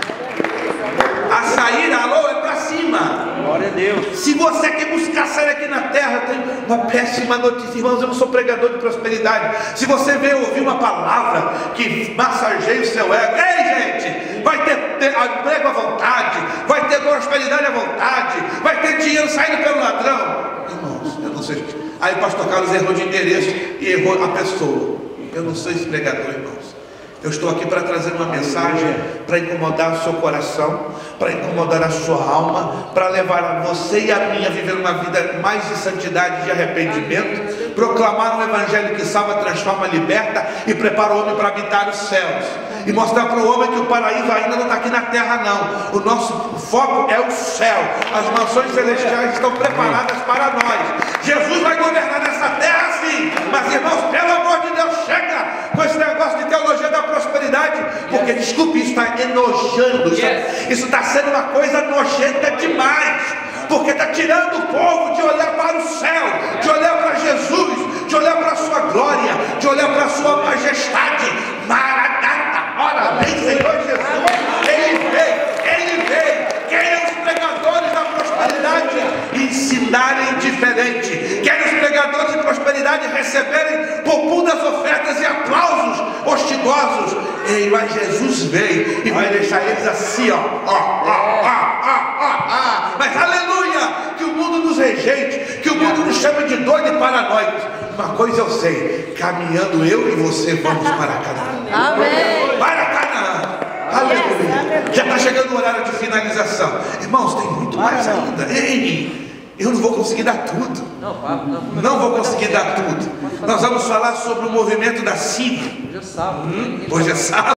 A saída, alô, é para cima. Glória a Deus! Se você quer buscar sair aqui na terra, tem uma péssima notícia, irmãos. Eu não sou pregador de prosperidade. Se você veio ouvir uma palavra que massageia o seu ego, ei, gente, vai ter emprego à vontade, vai ter prosperidade à vontade, vai ter dinheiro saindo pelo ladrão. Irmãos, eu não sei. Aí o pastor Carlos errou de endereço e errou a pessoa. Eu não sou esse pregador, irmãos. Eu estou aqui para trazer uma mensagem para incomodar o seu coração, para incomodar a sua alma, para levar a você e a mim a viver uma vida mais de santidade e de arrependimento, proclamar um evangelho que salva, transforma, liberta e prepara o homem para habitar os céus, e mostrar para o homem que o paraíso ainda não está aqui na terra não. O nosso foco é o céu. As mansões celestiais estão preparadas para nós. Jesus vai governar nessa terra sim, mas irmãos, pelo amor de Deus, chega com esse negócio de teologia da prosperidade, porque desculpe, isso está enojando, isso está sendo uma coisa nojenta demais, porque está tirando o povo de olhar para o céu, de olhar para Jesus, de olhar para a sua glória, de olhar para a sua majestade. Maranata, ora vem Senhor Jesus, Ele veio. Querem os pregadores da prosperidade ensinarem diferente, querem os pregadores de prosperidade receberem popudas ofertas e aplausos hostigosos. Ei, mas Jesus veio e vai deixar eles assim, ó. Mas aleluia, que o mundo nos rejeite, que o mundo nos chame de doido e paranoicos. Uma coisa eu sei, caminhando eu e você vamos para Canaã. Amém. Para Canaã. Aleluia. Já está chegando o horário de finalização. Irmãos, tem muito mais ainda. Ei, eu não vou conseguir dar tudo. Não vou conseguir dar tudo. Nós vamos falar sobre o movimento da Síria. Hoje é sábado. Hoje é sábado.